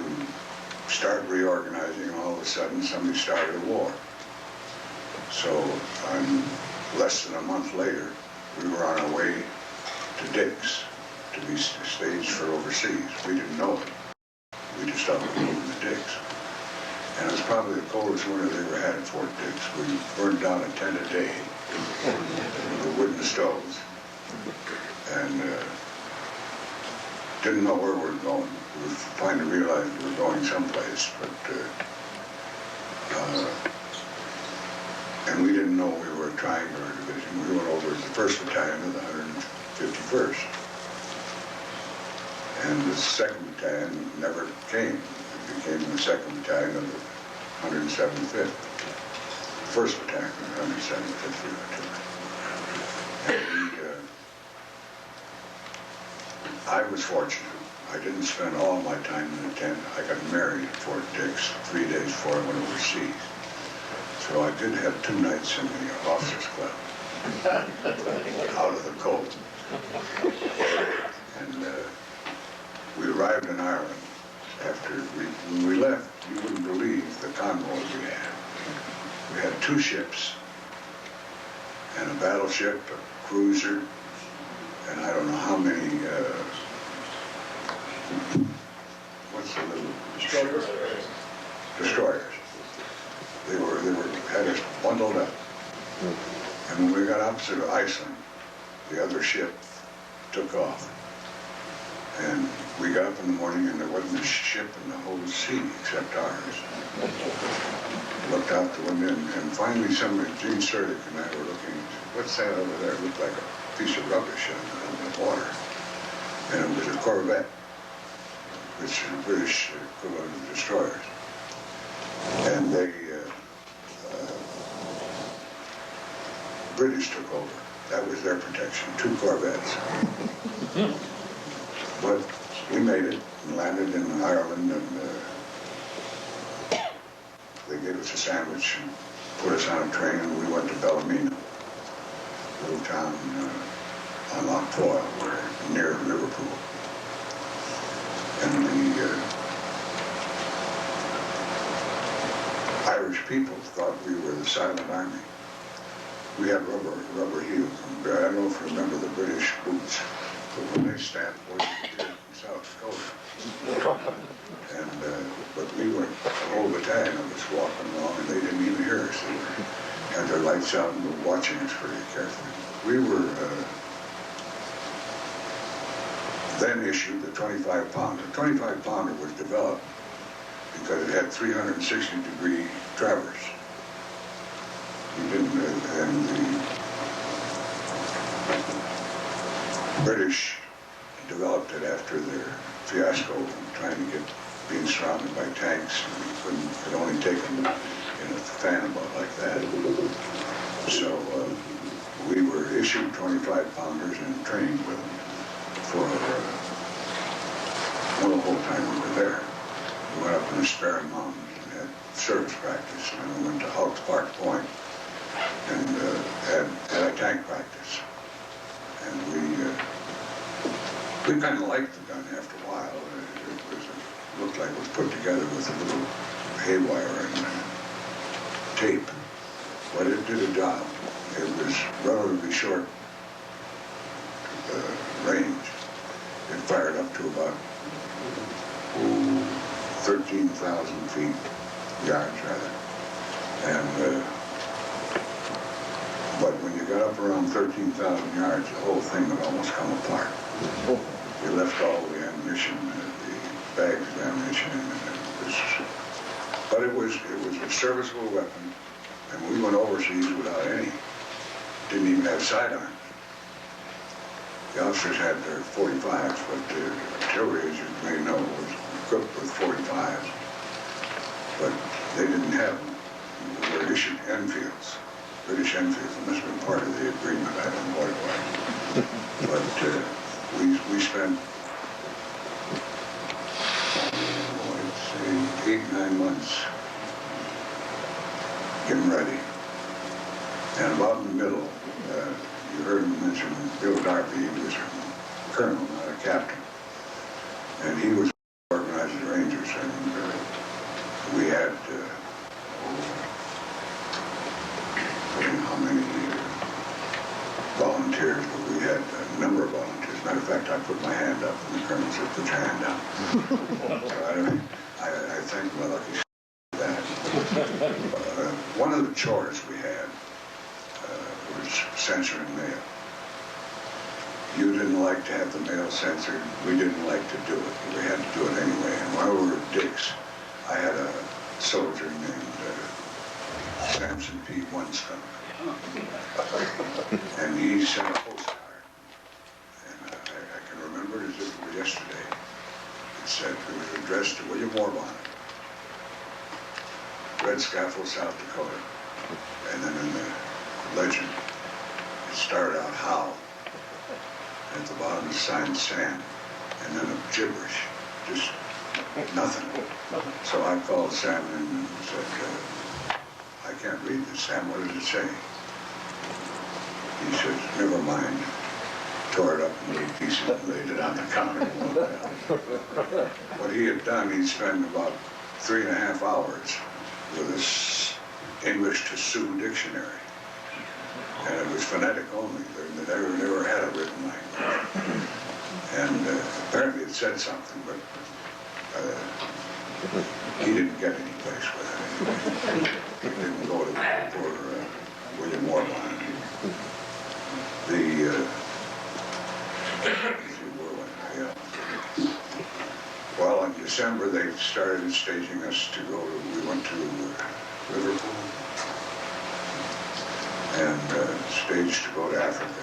start reorganizing, and all of a sudden somebody started a war. So less than a month later, we were on our way to Dix to be staged for overseas. We didn't know it. We just thought we were moving to Dix. And it was probably the coldest winter they ever had at Fort Dix. We burned down a tent a day with wooden stoves. And didn't know where we were going. We finally realized we were going someplace, but and we didn't know we were a triangular division. We went over as the 1st Battalion of the 151st. And the 2nd Battalion never came. It became the 2nd Battalion of the 175th. 1st Battalion of the 175th. And I was fortunate. I didn't spend all my time in the tent. I got married at Fort Dix 3 days before I went overseas. So I did have 2 nights in the officers' club, out of the cold. And we arrived in Ireland after, when we left, you wouldn't believe the convoy we had. We had 2 ships, and a battleship, a cruiser, and I don't know how many, what's the little? Destroyers. Destroyers. They had us bundled up. And when we got opposite of Iceland, the other ship took off. And we got up in the morning and there wasn't a ship in the whole sea except ours. Looked out the window and finally somebody, Gene Serdick and I were looking, what's that over there? It looked like a piece of rubbish in the water. And it was a Corvette, which is a British equivalent of destroyers. And they, British took over. That was their protection, 2 Corvettes. But we made it and landed in Ireland, and they gave us a sandwich and put us on a train, and we went to Ballymena, a little town on Loch Foyle, near Liverpool. And the Irish people thought we were the silent army. We had rubber heels. And I don't know if you remember the British boots, but when they stamped, boys, we did in South Dakota. And but we were, the whole battalion of us walking along, and they didn't even hear us. They had their lights out and were watching us pretty carefully. We were then issued the 25-pounder. The 25-pounder was developed because it had 360-degree traverse. We didn't, and the British developed it after their fiasco trying to get being surrounded by tanks. And we could only take them in a fan about like that. So we were issued 25-pounders and trained with them for the whole time we were there. We went up in the Sparrow Mountains and had service practice, and then we went to Hawks Park Point and had a tank practice. And we kind of liked the gun after a while. It looked like it was put together with a little haywire and tape, but it did a job. It was relatively short range, fired up to about 13,000 feet, yards rather. And but when you got up around 13,000 yards, the whole thing would almost come apart. You left all the ammunition, the bags of ammunition, but it was a serviceable weapon, and we went overseas without any. Didn't even have sidearms. The officers had their 45s, but the artillery, as you may know, was equipped with 45s. But they didn't have them. They were issued Enfields, British Enfields. It must have been part of the agreement. I don't know what it was. But we spent, I'd say, 8-9 months getting ready. And about in the middle, you heard him mention Bill Darby. He was a colonel, not a captain. And he was organizing the Rangers, and we had, I don't know how many volunteers, but we had a number of volunteers. Matter of fact, I put my hand up, and the colonel said, "Put your hand down." So I thank my lucky for that. One of the chores we had was censoring mail. You didn't like to have the mail censored. We didn't like to do it. We had to do it anyway. And while we were at Dick's, I had a soldier named Samson P. Winston. And he sent a postcard. And I can remember it as if it were yesterday. It said, it was addressed to William Warbonnet, Red Scaffold, South Dakota. And then in the legend, it started out How. At the bottom is signed Sam, and then a gibberish, just nothing. So I called Sam in and said, I can't read this, Sam, what does it say? He said, never mind. Tore it up in little pieces and laid it on the counter. What he had done, he'd spent about 3.5 hours with this English to Sioux dictionary. And it was phonetic only. They never had a written language. And apparently it said something, but he didn't get any place with it anyway. He didn't go to poor William Warbonnet. Well, in December they started staging us to go to, we went to Liverpool. And staged to go to Africa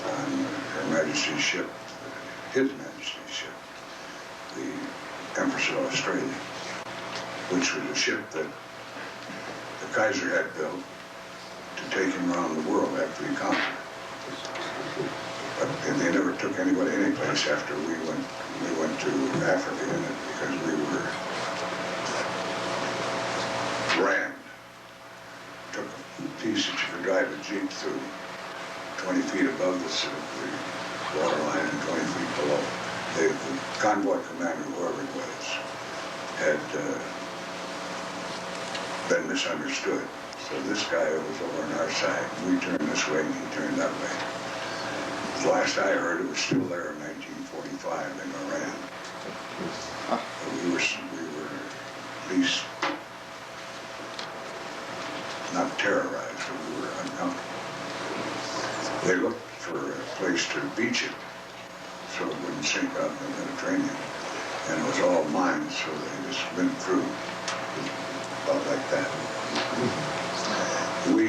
on Her Majesty's ship, His Majesty's ship, the Empress of Australia, which was a ship that the Kaiser had built to take him around the world after he conquered. But they never took anybody anyplace after we went to Africa in it because we were rammed. Took a piece that you could drive a Jeep through 20 feet above the water line and 20 feet below. The convoy commander, whoever it was, had been misunderstood. So this guy was over on our side. We turned this way and he turned that way. The last I heard, it was still there in 1945 in Iran. We were at least not terrorized, but we were uncomfortable. They looked for a place to beach it so it wouldn't sink out in the Mediterranean. And it was all mines, so they just went through, about like that. We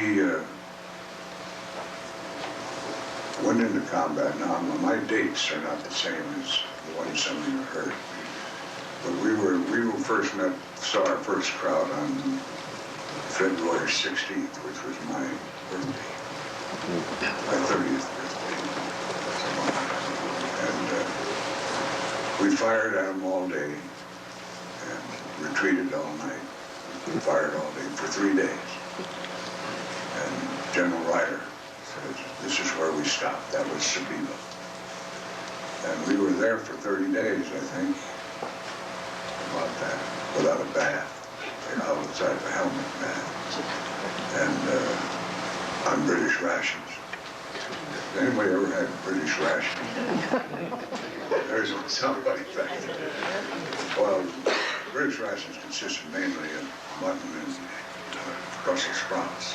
went into combat. Now, my dates are not the same as the ones some of you heard. But we first saw our first crowd on February 16th, which was my birthday, my 30th birthday. And we fired at them all day and retreated all night. We fired all day for 3 days. And General Ryder said, this is where we stopped. That was Sabilo. And we were there for 30 days, I think, about that, without a bath. Outside of a helmet bath. And on British rations. Has anybody ever had British rations? there's somebody back there. Well, British rations consisted mainly of mutton and Brussels sprouts.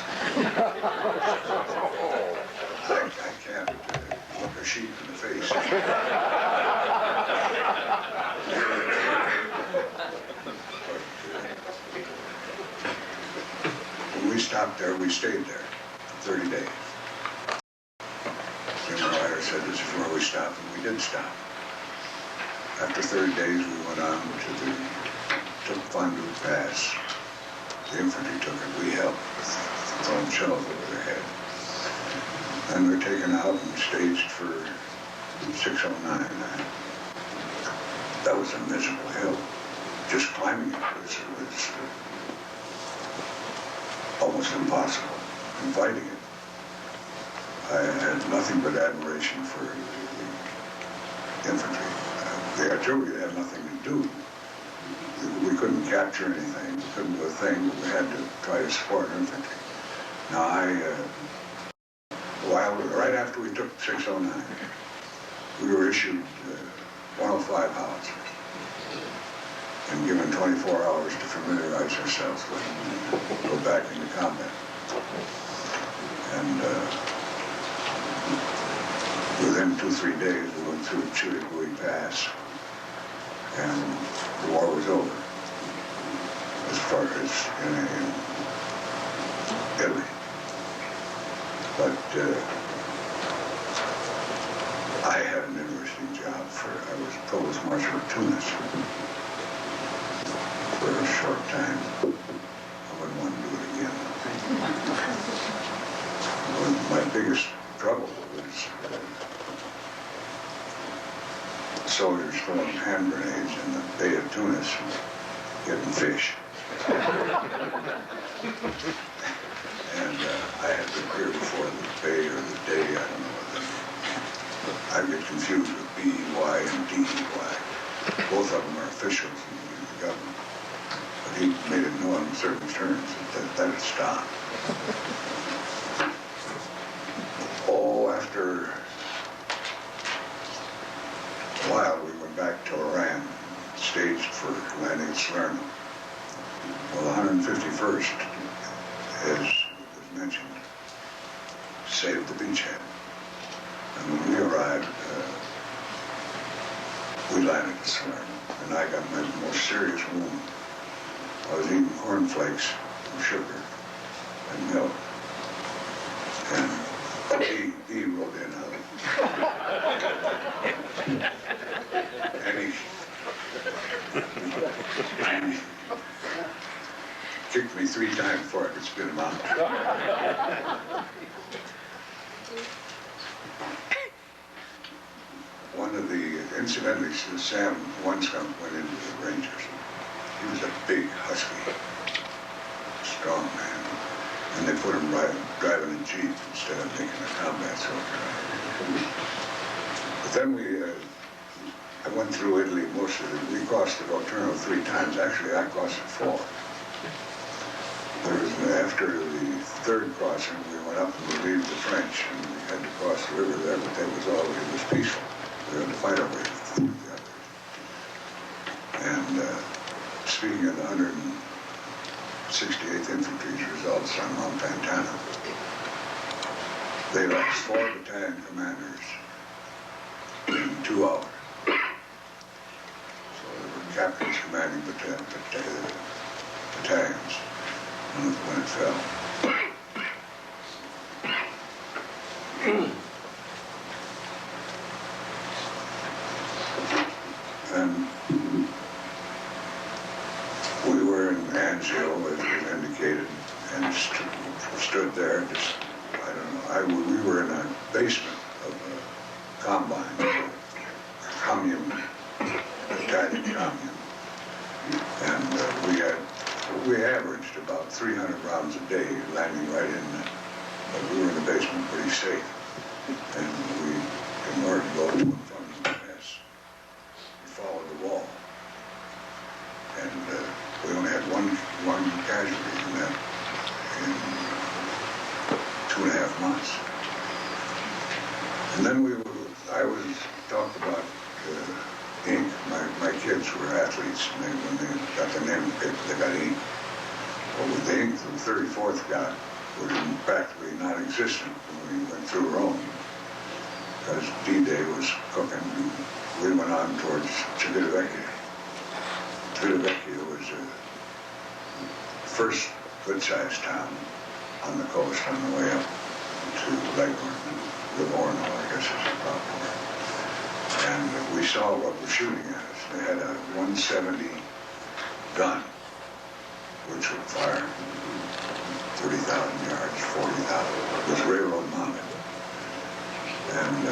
I can't look a sheep in the face. When we stopped there, we stayed there for 30 days. General Ryder said this is where we stopped, and we did stop. After 30 days, we went on took Fondue Pass. The infantry took it. We helped throwing shells over their head. And we were taken out and staged for 609. That was a miserable hill. Just climbing it was almost impossible. And fighting it, I had nothing but admiration for the infantry. The artillery had nothing to do. We couldn't capture anything. We couldn't do a thing. But we had to try to support infantry. Now, right after we took 609, we were issued 105 howitzers and given 24 hours to familiarize ourselves with them and go back into combat. And within 2-3 days, we went through Chiricahua Pass, and the war was over as far as in Italy. But I had an interesting job. I was provost marshal of Tunis for a short time. I wouldn't want to do it again. My biggest trouble was soldiers throwing hand grenades in the Bay of Tunis and getting fish. And I had to appear before the bay or the day, I don't know what I get confused with B-Y and D-Y. Both of them are officials in the government. But he made it known in certain terms that it stopped. Oh, after a while, we went back to Oran, staged for landing at Salerno. Well, the 151st, as was mentioned, saved the beachhead. And when we arrived, we landed at Salerno, and I got my most serious wound. I was eating cornflakes and sugar and milk, and he rode in on it. And he kicked me 3 times before I could spit him out. Incidentally, Sam one skunk went into the Rangers. He was a big, husky, strong man. And they put him driving a Jeep instead of making a combat soldier. But then I went through Italy most of it. We crossed the Volturno 3 times. Actually, I crossed it 4. After the 3rd crossing, we went up and relieved the French, and we had to cross the river there, but it was peaceful. We had to fight our way through the others. And speaking of the 168th Infantry's results on Mount Pantano, they lost 4 battalion commanders in 2 hours. So there were captains commanding battalions when it fell. And we were in Anzio, as was indicated, and stood there. Just, I don't know. We were in a basement of a combine, commune, Italian commune, and we averaged about 300 rounds a day landing right in it. But we were in the basement pretty safe, and in order to go to and from the mess, we followed the wall, and we only had one casualty in that in 2.5 months. And then I was talked about were athletes, and when they got their name in the paper, they got ink. Well, the ink the 34th got was practically non-existent when we went through Rome, because D-Day was cooking, and we went on towards Civitavecchia. Civitavecchia was the first good-sized town on the coast on the way up to Leghorn, Livorno, I guess is the proper word. And we saw what was shooting at us. They had a 170 gun, which would fire 30,000 yards, 40,000. It was railroad mounted. And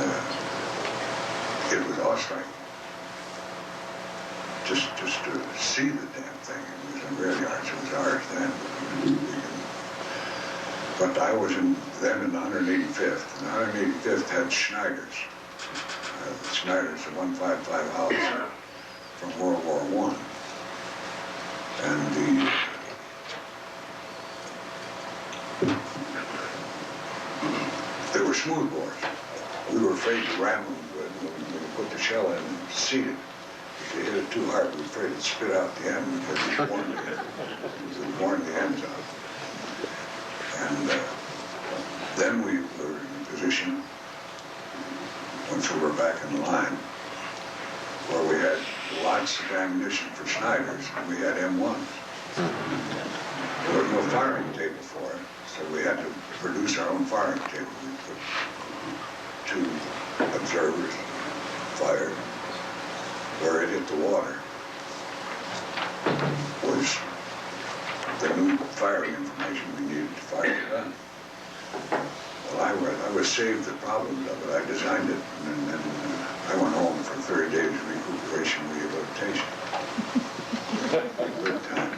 it was awe-striking. Just to see the damn thing. It was in rail yards. It was ours then. But I was then in the 185th. And the 185th had Schneiders. Schneiders, a 155 howitzer from World War I. And they were smoothbores. We were afraid to ram them when we put the shell in and seat it. If you hit it too hard, we were afraid it'd spit out the end because we worn the ends out. And then we were in a position, once we were back in the line, where we had lots of ammunition for Schneiders, and we had M1s. There was no firing table for it, so we had to produce our own firing table. We put 2 observers, fired. Where it hit the water was the new firing information we needed to fire the gun. Well, I was saved the problems of it. I designed it, and then I went home for 30 days of recuperation rehabilitation. Good time.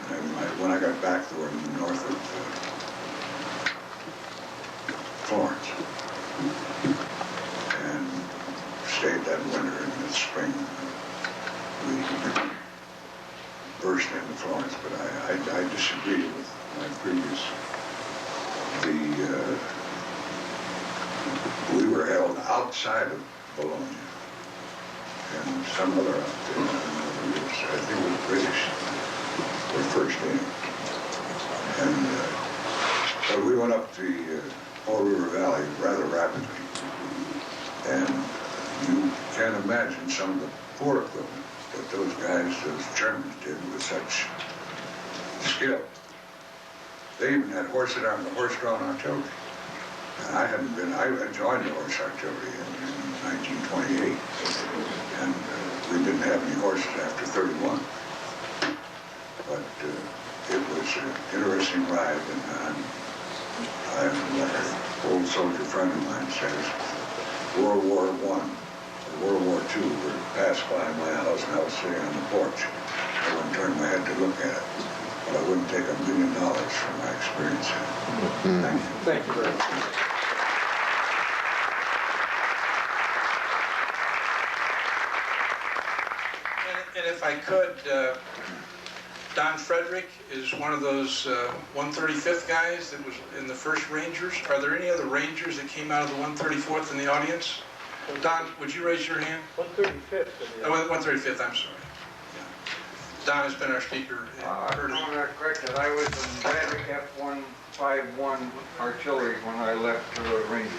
When I got back, they were north of Florence, and stayed that winter and the spring. We burst into Florence, but I disagreed with my previous. We were held outside of Bologna, and some other outfit, I think it was British, were first in. And so we went up the Fall River Valley rather rapidly, and you can't imagine some of the poor equipment that those guys, those Germans, did with such skill. They even had horse-drawn artillery. And I joined the horse artillery in 1928, and we didn't have any horses after 31. But it was an interesting ride, and I'm like an old soldier friend of mine says, World War I or World War II were passed by my house, and I was sitting on the porch. I wouldn't turn my head to look at it, but I wouldn't take $1 million from my experience in it. Thank you. Thank you very much. And if I could, Don Frederick is one of those 135th guys that was in the 1st Rangers. Are there any other Rangers that came out of the 134th in the audience? Don, would you raise your hand? 135th. Oh, 135th, I'm sorry. Yeah. Don has been our speaker. I'm corrected. I was in Braddock F-151 artillery when I left the Rangers.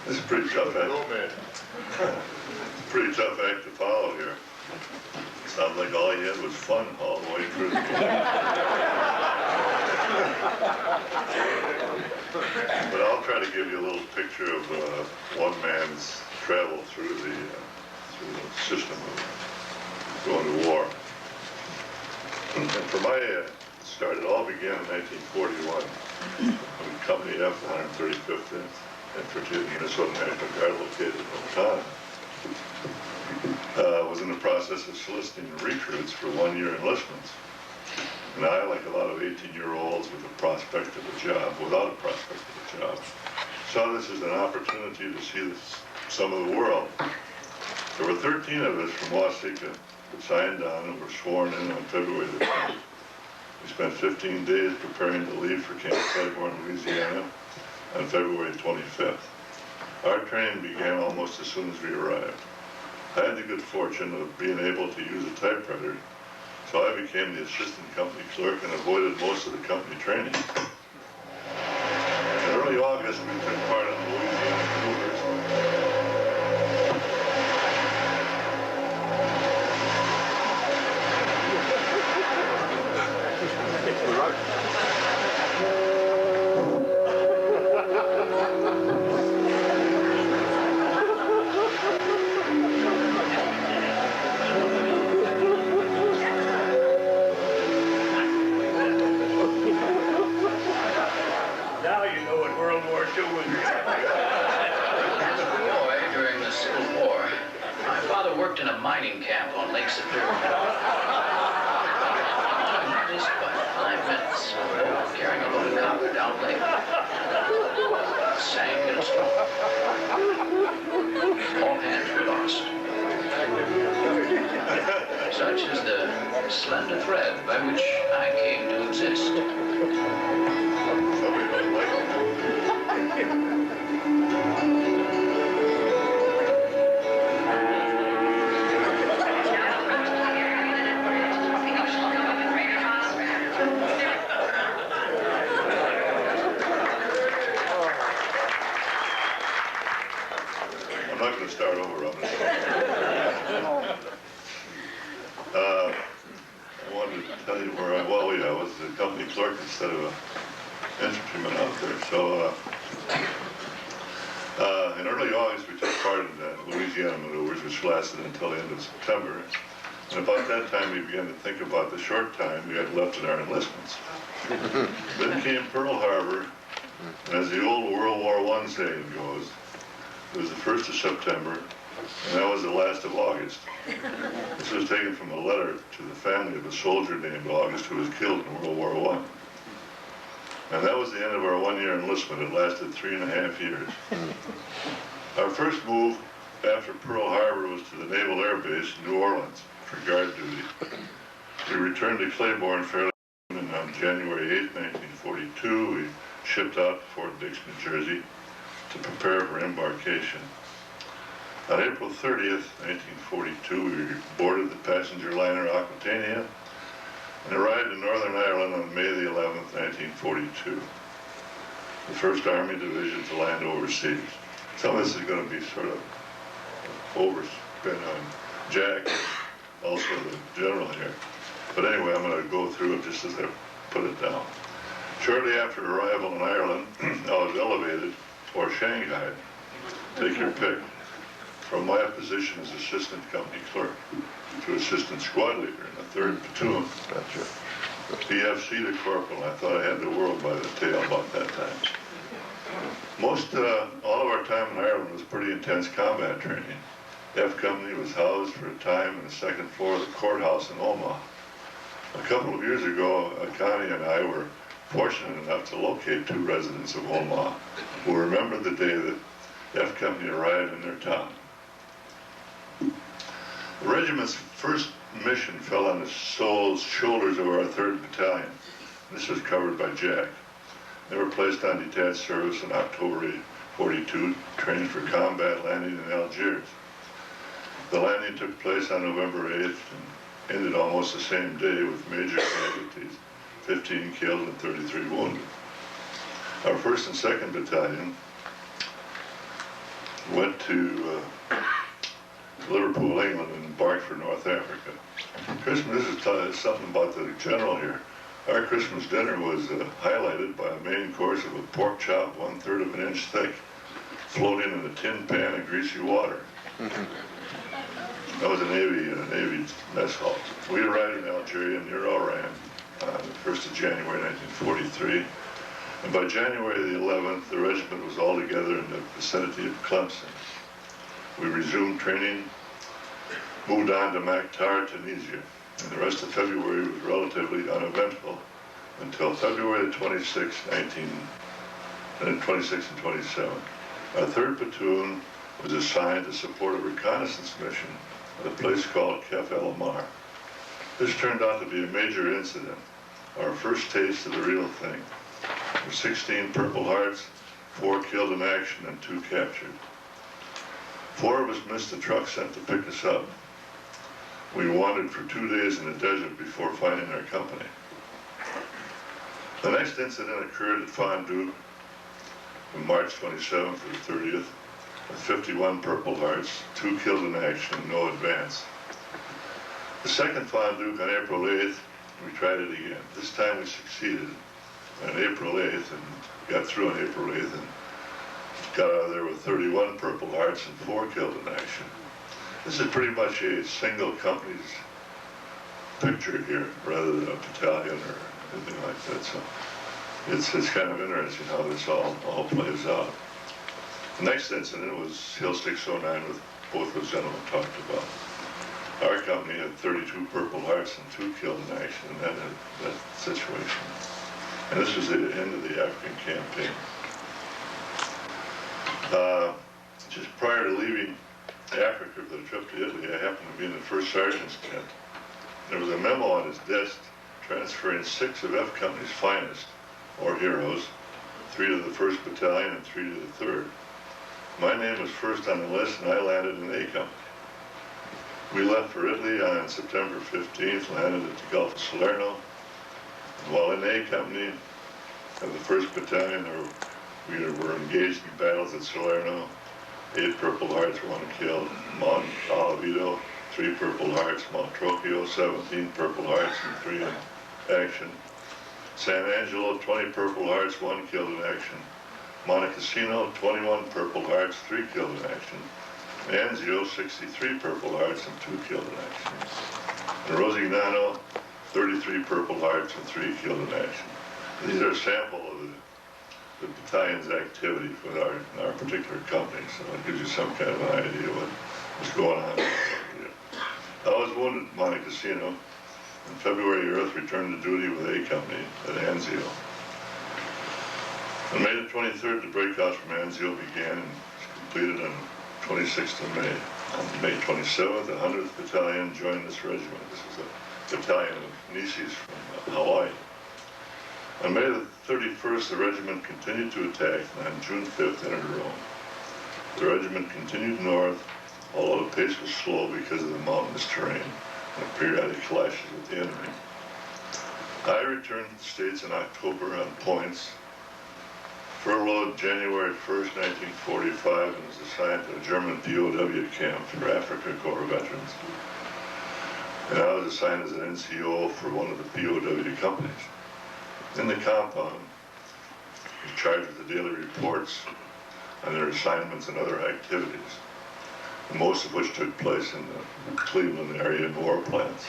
It's a pretty tough act. Pretty tough act to follow here. Sounds like all you had was fun all the way through. But I'll try to give you a little picture of one man's travel through the system of going to war. And for my start, it all began in 1941 when Company F, the 135th Infantry Minnesota National Guard, located in Montana, was in the process of soliciting recruits for 1-year enlistments. And I, like a lot of 18-year-olds with a prospect of a job, without a prospect of a job, saw this as an opportunity to see some of the world. There were 13 of us from Waseca that signed on and were sworn in on February the 10th. We spent 15 days preparing to leave for Camp Claiborne, Louisiana, on February 25th. Our training began almost as soon as we arrived. I had the good fortune of being able to use a typewriter, so I became the assistant company clerk and avoided most of the company training. In early August, we took part in the Louisiana maneuvers. Now you know what World War II was. Boy, during the Civil War, my father worked in a mining camp on Lake Superior. I missed by 5 minutes, carrying a load of copper down lake. Sank and struck. All hands were lost. Such is the slender thread by which I came to exist. Somebody don't like it. I'm not going to start over on this. I wanted to tell you where I was the company clerk instead of an infantryman out there. So in early August, we took part in the Louisiana maneuvers, which lasted until the end of September. And about that time, we began to think about the short time we had left in our enlistments. Then came Pearl Harbor, and as the old World War I saying goes, it was the 1st of September, and that was the last of August. This was taken from a letter to the family of a soldier named August who was killed in World War I. And that was the end of our 1-year enlistment. It lasted 3.5 years. Our first move after Pearl Harbor was to the Naval Air Base in New Orleans for guard duty. We returned to Claiborne fairly soon, and on January 8, 1942, we shipped out to Fort Dix, New Jersey, to prepare for embarkation. On April 30th, 1942, we boarded the passenger liner Aquitania and arrived in Northern Ireland on May the 11th, 1942. The 1st Army Division to land overseas. Some of this is going to be sort of overspin on Jack, also the general here. But anyway, I'm going to go through it just as I put it down. Shortly after arrival in Ireland, I was elevated, or shanghaied, take your pick, from my position as assistant company clerk to assistant squad leader in the 3rd Platoon. PFC to corporal. I thought I had the world by the tail about that time. All of our time in Ireland was pretty intense combat training. F Company was housed for a time on the 2nd floor of the courthouse in Omaha. A couple of years ago, Connie and I were fortunate enough to locate 2 residents of Omaha who remembered the day that F Company arrived in their town. The regiment's first mission fell on the shoulders of our 3rd Battalion. This was covered by Jack. They were placed on detached service in October 42, trained for combat landing in Algiers. The landing took place on November 8th and ended almost the same day with major casualties, 15 killed and 33 wounded. Our 1st and 2nd Battalion went to Liverpool, England, and embarked for North Africa. Christmas, this is something about the general here. Our Christmas dinner was highlighted by a main course of a pork chop 1/3 of an inch thick, floating in a tin pan of greasy water. That was a Navy mess hall. We arrived in Algeria near Oran on the 1st of January 1943, and by January the 11th, the regiment was all together in the vicinity of Clemson. We resumed training, moved on to Maktar, Tunisia, and the rest of February was relatively uneventful until February the 26th, 26 and 27. Our 3rd Platoon was assigned to support a reconnaissance mission at a place called Kef El Amar. This turned out to be a major incident, our first taste of the real thing. With 16 Purple Hearts, 4 killed in action and 2 captured. 4 of us missed the truck sent to pick us up. We wandered for 2 days in the desert before finding our company. The next incident occurred at Fondue on March 27th to the 30th with 51 Purple Hearts, 2 killed in action, and no advance. The second Fondue on April 8th, we tried it again. This time we succeeded on April 8th and got through on April 8th and got out of there with 31 Purple Hearts and 4 killed in action. This is pretty much a single company's picture here rather than a battalion or anything like that. So it's kind of interesting how this all plays out. The next incident was Hill 609, with both the gentlemen talked about. Our company had 32 Purple Hearts and 2 killed in action in that situation. And this was the end of the African campaign. Just prior to leaving Africa for the trip to Italy, I happened to be in the first sergeant's tent. There was a memo on his desk transferring 6 of F Company's finest, or heroes, 3 to the 1st Battalion and 3 to the 3rd. My name was first on the list and I landed in A Company. We left for Italy on September 15th, landed at the Gulf of Salerno. And while in A Company of the 1st Battalion, we were engaged in battles at Salerno. 8 Purple Hearts, 1 killed. Mount Oliveto, 3 Purple Hearts. Mount Trocchio, 17 Purple Hearts and 3 in action. San Angelo, 20 Purple Hearts, 1 killed in action. Monte Cassino, 21 Purple Hearts, 3 killed in action. Anzio, 63 Purple Hearts and 2 killed in action. And Rosignano, 33 Purple Hearts and 3 killed in action. These are a sample of the battalion's activity with our particular company, so it gives you some kind of an idea of what's going on. I was wounded at Monte Cassino. In February, Earth returned to duty with A Company at Anzio. On May the 23rd, the breakout from Anzio began and was completed on 26th of May. On May 27th, the 100th Battalion joined this regiment. This was a battalion of Nisis from Hawaii. On May the 31st, the regiment continued to attack, and on June 5th, entered Rome. The regiment continued north, although the pace was slow because of the mountainous terrain and periodic clashes with the enemy. I returned to the States in October on points, furloughed January 1st, 1945, and was assigned to a German POW camp for Africa Corps veterans. And I was assigned as an NCO for one of the POW companies. In the compound, in charge of the daily reports on their assignments and other activities, most of which took place in the Cleveland area in war plants.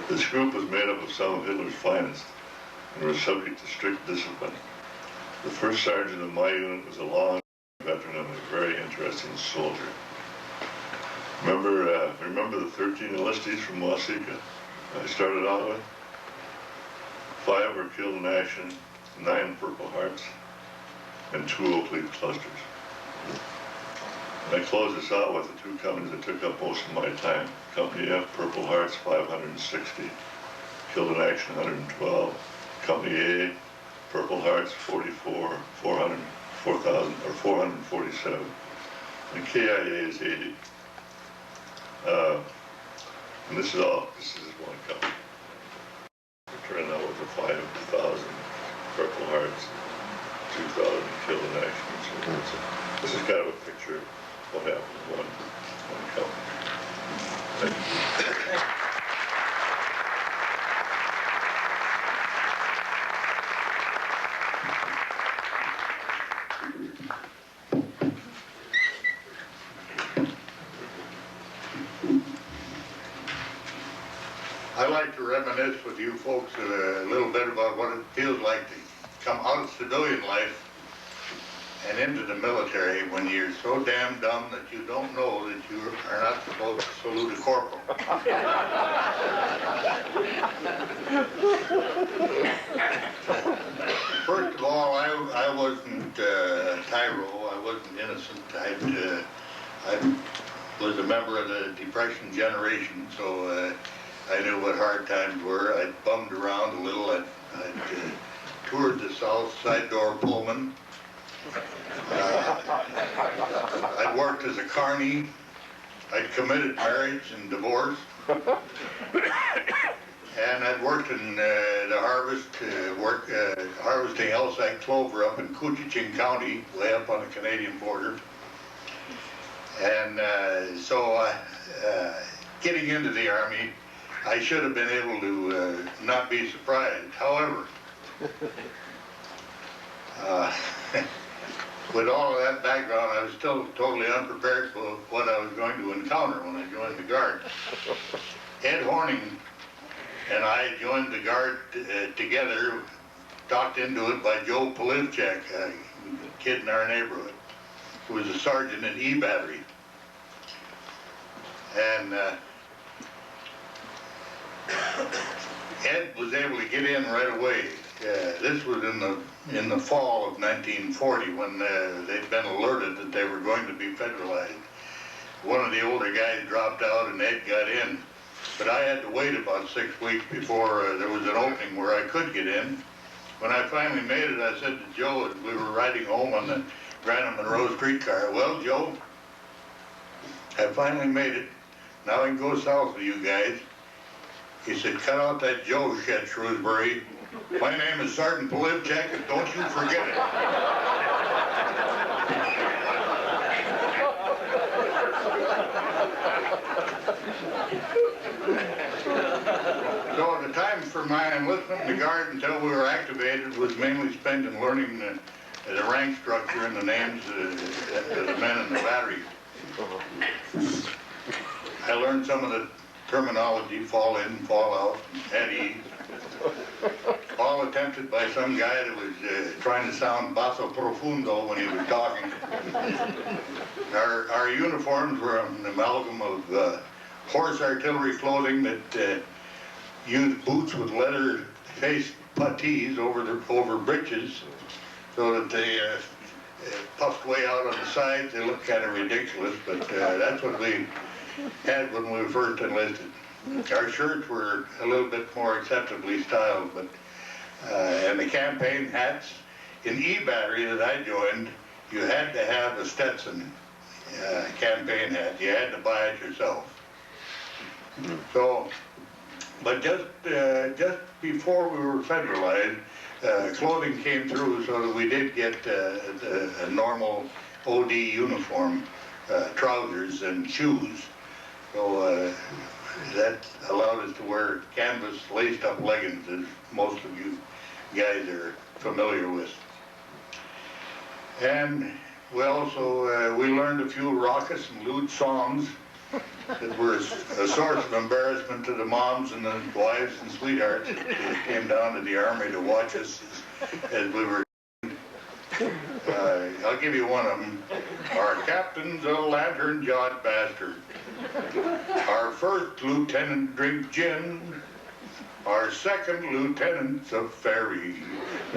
This group was made up of some of Hitler's finest and was subject to strict discipline. The first sergeant of my unit was a long veteran and a very interesting soldier. Remember the 13 enlistees from Waseca I started out with? 5 were killed in action, 9 Purple Hearts, and 2 Oak Leaf clusters. And I close this out with the 2 companies that took up most of my time. Company F, Purple Hearts, 560, killed in action, 112. Company A, Purple Hearts, 447. And KIA is 80. And this is one company. We're turning out with the 5,000 Purple Hearts, 2,000 killed in action. So this is kind of a picture of what happened in one company. Thank you. I'd like to reminisce with you folks a little bit about what it feels like to come out of civilian life and into the military when you're so damn dumb that you don't know that you are not supposed to salute a corporal. First of all, I wasn't tyro. I wasn't innocent. I was a member of the Depression generation, so I knew what hard times were. I'd bummed around a little. I'd toured the South Side Door Pullman. worked as a carny. I'd committed marriage and divorce. And I'd worked in the harvest, harvesting Elsack clover up in Couchiching County, way up on the Canadian border. And so getting into the Army, I should have been able to not be surprised. However, with all of that background, I was still totally unprepared for what I was going to encounter when I joined the Guard. Ed Horning and I joined the Guard together, talked into it by Joe Polivchak, a kid in our neighborhood, who was a sergeant in E Battery. And Ed was able to get in right away. This was in the fall of 1940 when they'd been alerted that they were going to be federalized. One of the older guys dropped out and Ed got in. But I had to wait about 6 weeks before there was an opening where I could get in. When I finally made it, I said to Joe, as we were riding home on the Granite Monroe streetcar, "Well, Joe, I finally made it. Now I can go south with you guys." He said, "Cut out that Joe shit, Shrewsbury. My name is Sergeant Polivchak, and don't you forget it." So the time for my enlistment in the Guard until we were activated was mainly spent in learning the rank structure and the names of the men in the battery. I learned some of the terminology, fall in, fall out, at ease, all attempted by some guy that was trying to sound basso profundo when he was talking. Our uniforms were an amalgam of horse artillery clothing that used boots with leather face puttees over breeches so that they puffed way out on the sides. They looked kind of ridiculous, but that's what we had when we first enlisted. Our shirts were a little bit more acceptably styled, but and the campaign hats in E Battery that I joined, you had to have a Stetson campaign hat. You had to buy it yourself. So, but just before we were federalized, clothing came through so that we did get a normal OD uniform, trousers and shoes. So that allowed us to wear canvas laced-up leggings, as most of you guys are familiar with. And we also we learned a few raucous and lewd songs that were a source of embarrassment to the moms and the wives and sweethearts that came down to the Army to watch us as we were. I'll give you one of them. Our captain's a lantern-jawed bastard. Our first lieutenant drink gin. Our second lieutenant's a fairy.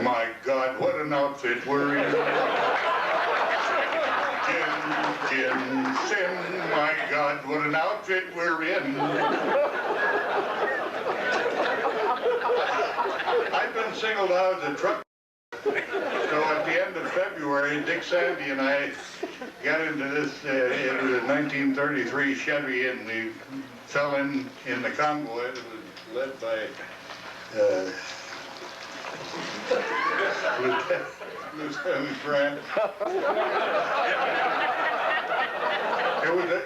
My God, what an outfit we're in. Gin, sin, my God, what an outfit we're in. I've been singled out as a truck. So at the end of February, Dick Sandy and I got into this, it was a 1933 Chevy, and we fell in the convoy that was led by Lieutenant Grant.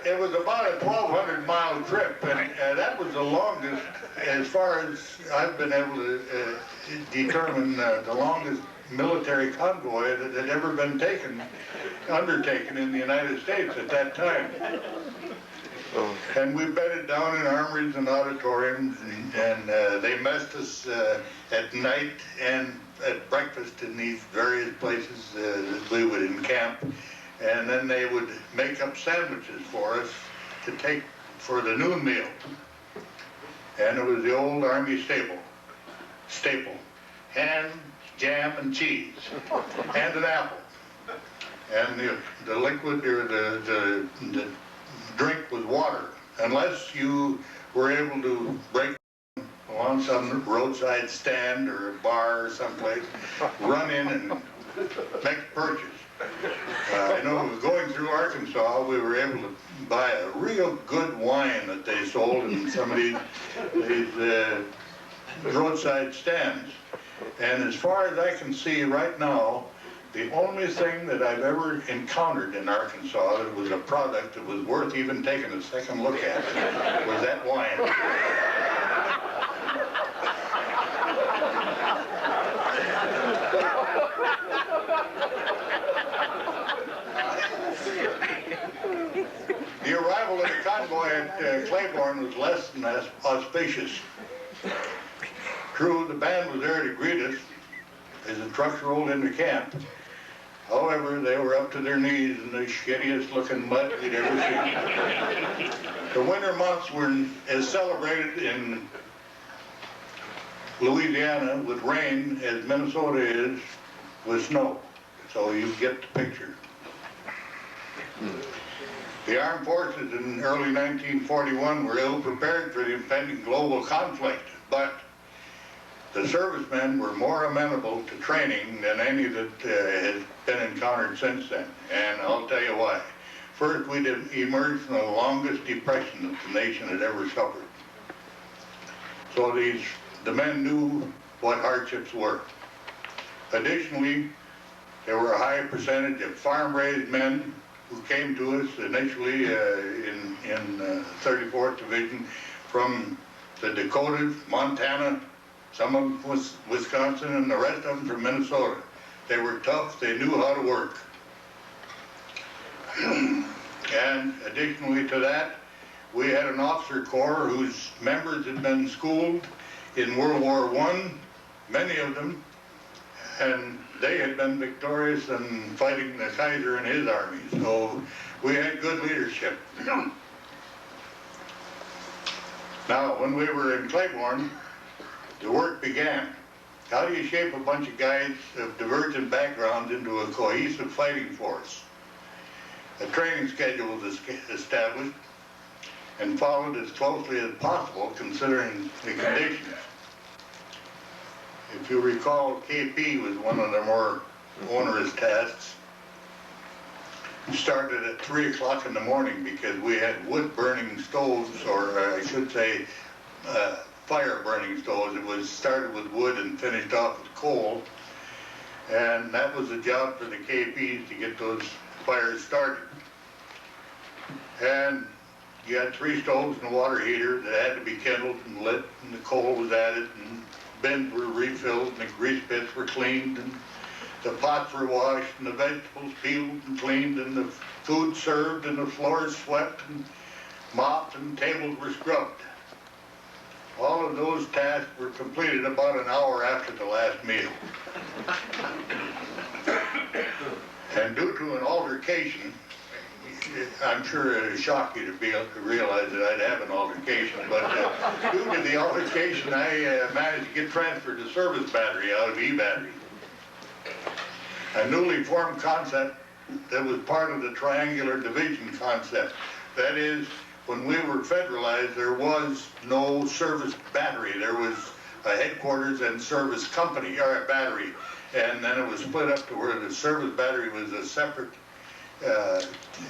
It was about a 1,200-mile trip, and that was the longest, as far as I've been able to determine, the longest military convoy that had ever been undertaken in the United States at that time. And we bedded down in armories and auditoriums, and they messed us at night and at breakfast in these various places that we would encamp. And then they would make up sandwiches for us to take for the noon meal. And it was the old Army staple. Ham, jam, and cheese, and an apple. And the liquid, or the drink was water, unless you were able to break along some roadside stand or a bar or someplace, run in and make a purchase. I know going through Arkansas Arkansas, we were able to buy a real good wine that they sold in some of these roadside stands. And as far as I can see right now, the only thing that I've ever encountered in Arkansas that was a product that was worth even taking a second look at was that wine. The arrival of the convoy at Claiborne was less than auspicious. True, the band was there to greet us as the trucks rolled into camp. However, they were up to their knees in the shittiest looking mud we'd ever seen. The winter months were as celebrated in Louisiana with rain as Minnesota is with snow. So you get the picture. The armed forces in early 1941 were ill prepared for the impending global conflict, but the servicemen were more amenable to training than any that has been encountered since then, and I'll tell you why. First, we'd emerged from the longest depression that the nation had ever suffered. So the men knew what hardships were. Additionally, there were a high percentage of farm-raised men who came to us initially in 34th Division from the Dakotas, Montana, some of them was Wisconsin, and the rest of them from Minnesota. They were tough, they knew how to work. And additionally to that, we had an officer corps whose members had been schooled in World War I, many of them, and they had been victorious in fighting the Kaiser and his army. So we had good leadership. Now, when we were in Claiborne, the work began. How do you shape a bunch of guys of divergent backgrounds into a cohesive fighting force? A training schedule was established and followed as closely as possible considering the conditions. If you recall, KP was one of the more onerous tasks. It started at 3 o'clock in the morning because we had wood-burning stoves, or I should say fire-burning stoves. It was started with wood and finished off with coal. And that was the job for the KPs to get those fires started. And you had 3 stoves and a water heater that had to be kindled and lit, and the coal was added, and bins were refilled, and the grease pits were cleaned, and the pots were washed, and the vegetables peeled and cleaned, and the food served, and the floors swept and mopped, and tables were scrubbed. All of those tasks were completed about an hour after the last meal. And due to an altercation, I'm sure it shocked you to be able to realize that I'd have an altercation, but due to the altercation, I managed to get transferred to service battery out of E battery. A newly formed concept that was part of the triangular division concept. That is, when we were federalized, there was no service battery. There was a headquarters and service company, or a battery, and then it was split up to where the service battery was a separate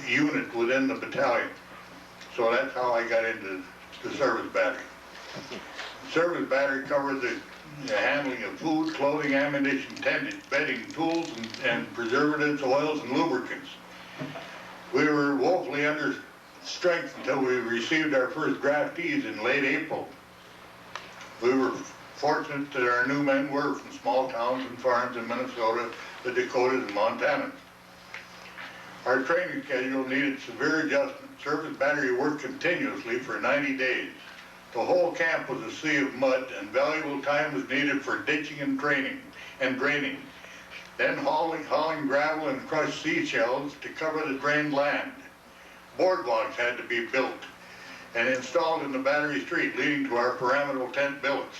unit within the battalion. So that's how I got into the service battery. Service battery covered the handling of food, clothing, ammunition, tendage, bedding, tools, and preservatives, oils, and lubricants. We were woefully under strength until we received our first draftees in late April. We were fortunate that our new men were from small towns and farms in Minnesota, the Dakotas, and Montana. Our training schedule needed severe adjustment. Service battery worked continuously for 90 days. The whole camp was a sea of mud, and valuable time was needed for ditching and draining. Then hauling gravel and crushed seashells to cover the drained land. Boardwalks had to be built and installed in the battery street, leading to our pyramidal tent billets.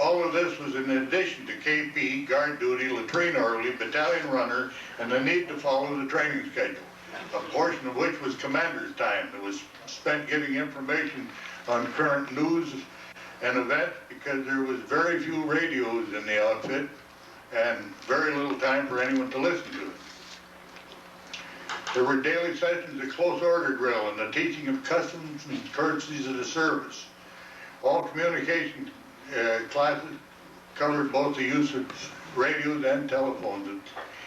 All of this was in addition to KP, guard duty, latrine orderly, battalion runner, and the need to follow the training schedule, a portion of which was commander's time that was spent giving information on current news and events, because there was very few radios in the outfit and very little time for anyone to listen to it. There were daily sessions of close order drill and the teaching of customs and courtesies of the service. All communication classes covered both the use of radios and telephones,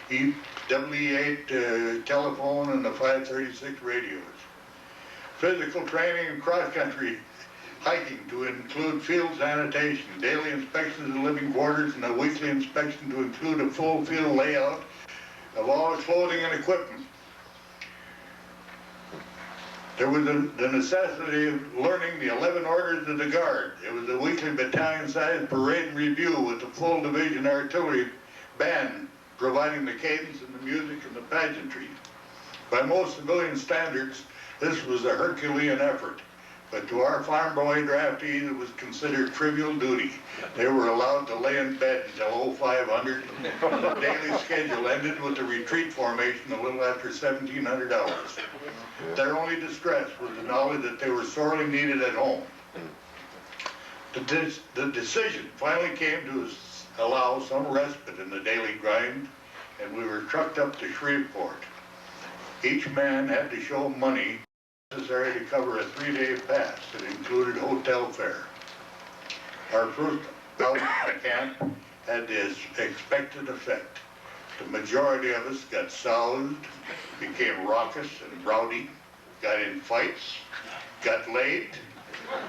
the WWII telephone and the 536 radios. Physical training and cross-country hiking to include field sanitation, daily inspections of living quarters, and a weekly inspection to include a full field layout of all the clothing and equipment. There was the necessity of learning the 11 orders of the Guard. It was a weekly battalion-sized parade and review with the full division artillery band providing the cadence and the music and the pageantry. By most civilian standards, this was a Herculean effort, but to our farm boy draftees, it was considered trivial duty. They were allowed to lay in bed until 0500. The daily schedule ended with the retreat formation a little after 1700 hours. Their only distress was the knowledge that they were sorely needed at home. The decision finally came to allow some respite in the daily grind, and we were trucked up to Shreveport. Each man had to show money necessary to cover a 3-day pass that included hotel fare. Our first outing to camp had the expected effect. The majority of us got soused, became raucous and rowdy, got in fights, got laid,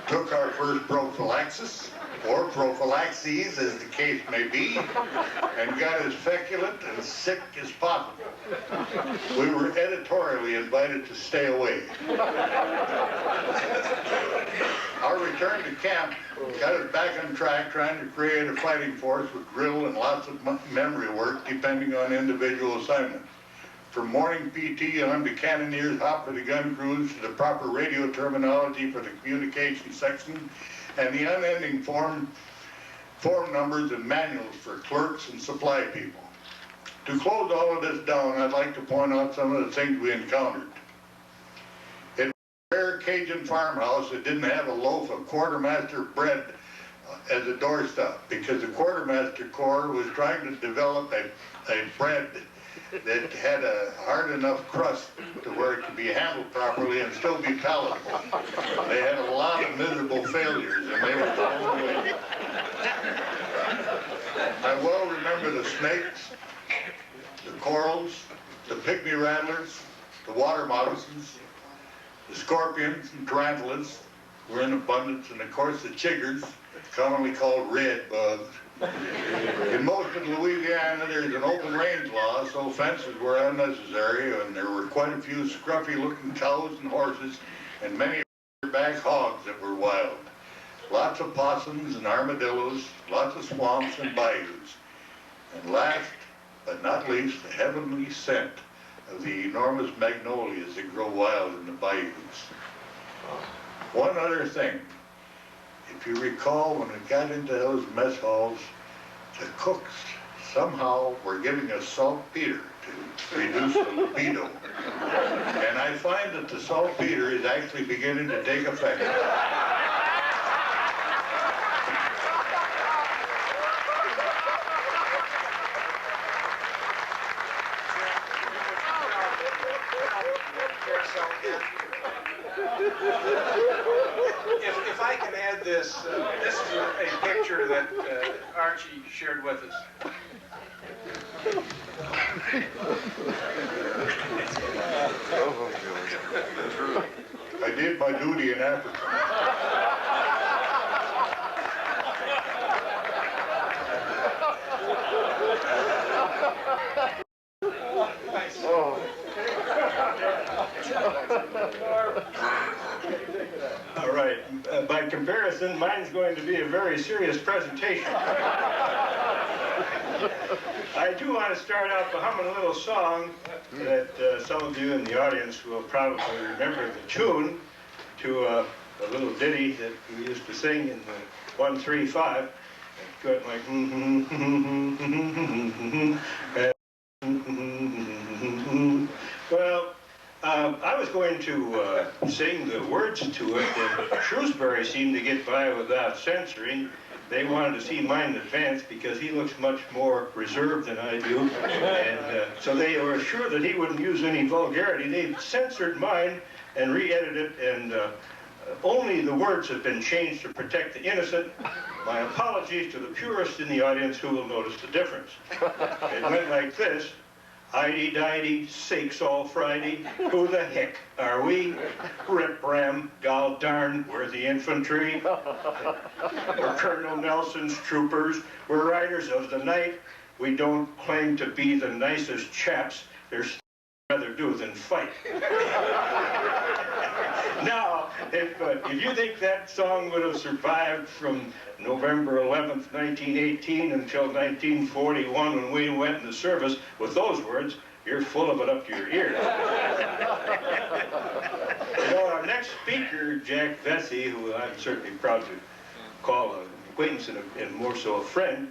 took our first prophylaxis, or prophylaxes as the case may be, and got as feculent and sick as possible. We were editorially invited to stay away. Our return to camp got us back on track, trying to create a fighting force with drill and lots of memory work depending on individual assignments. From morning PT on to cannoneers, hop for the gun crews, to the proper radio terminology for the communication section, and the unending form numbers and manuals for clerks and supply people. To close all of this down, I'd like to point out some of the things we encountered. It was a rare Cajun farmhouse that didn't have a loaf of quartermaster bread as a doorstop, because the quartermaster corps was trying to develop a bread that had a hard enough crust to where it could be handled properly and still be palatable. They had a lot of miserable failures, and they were thrown away. I well remember the snakes, the corals, the pygmy rattlers, the water moccasin, the scorpions and tarantulas were in abundance, and of course the chiggers, commonly called red bugs. In most of Louisiana, there's an open range law, so fences were unnecessary, and there were quite a few scruffy-looking cows and horses, and many back hogs that were wild. Lots of possums and armadillos, lots of swamps and bayous. And last but not least, the heavenly scent of the enormous magnolias that grow wild in the bayous. One other thing. If you recall, when we got into those mess halls, the cooks somehow were giving us saltpeter to reduce the libido. And I find that the saltpeter is actually beginning to take effect. If I can add this, this is a picture that Archie shared with us. I did my duty in Africa. All right. By comparison, mine's going to be a very serious presentation. I do want to start out by humming a little song that some of you in the audience will probably remember the tune to a little ditty that we used to sing in the 135. It's going like... Well, I was going to sing the words to it, and Shrewsbury seemed to get by without censoring. they wanted to see mine in advance because he looks much more reserved than I do. And so they were sure that he wouldn't use any vulgarity. They censored mine and re-edited it, and only the words have been changed to protect the innocent. My apologies to the purists in the audience who will notice the difference. It went like this. Idy-didy, sakes all Friday, who the heck are we? Rip-ram, gol darn, we're the infantry. We're Colonel Nelson's troopers, we're riders of the night. We don't claim to be the nicest chaps, there's rather do than fight. Now, if you think that song would have survived from November 11th, 1918 until 1941 when we went into service with those words, you're full of it up to your ears. You know, our next speaker, Jack Vessey, who I'm certainly proud to call an acquaintance and more so a friend,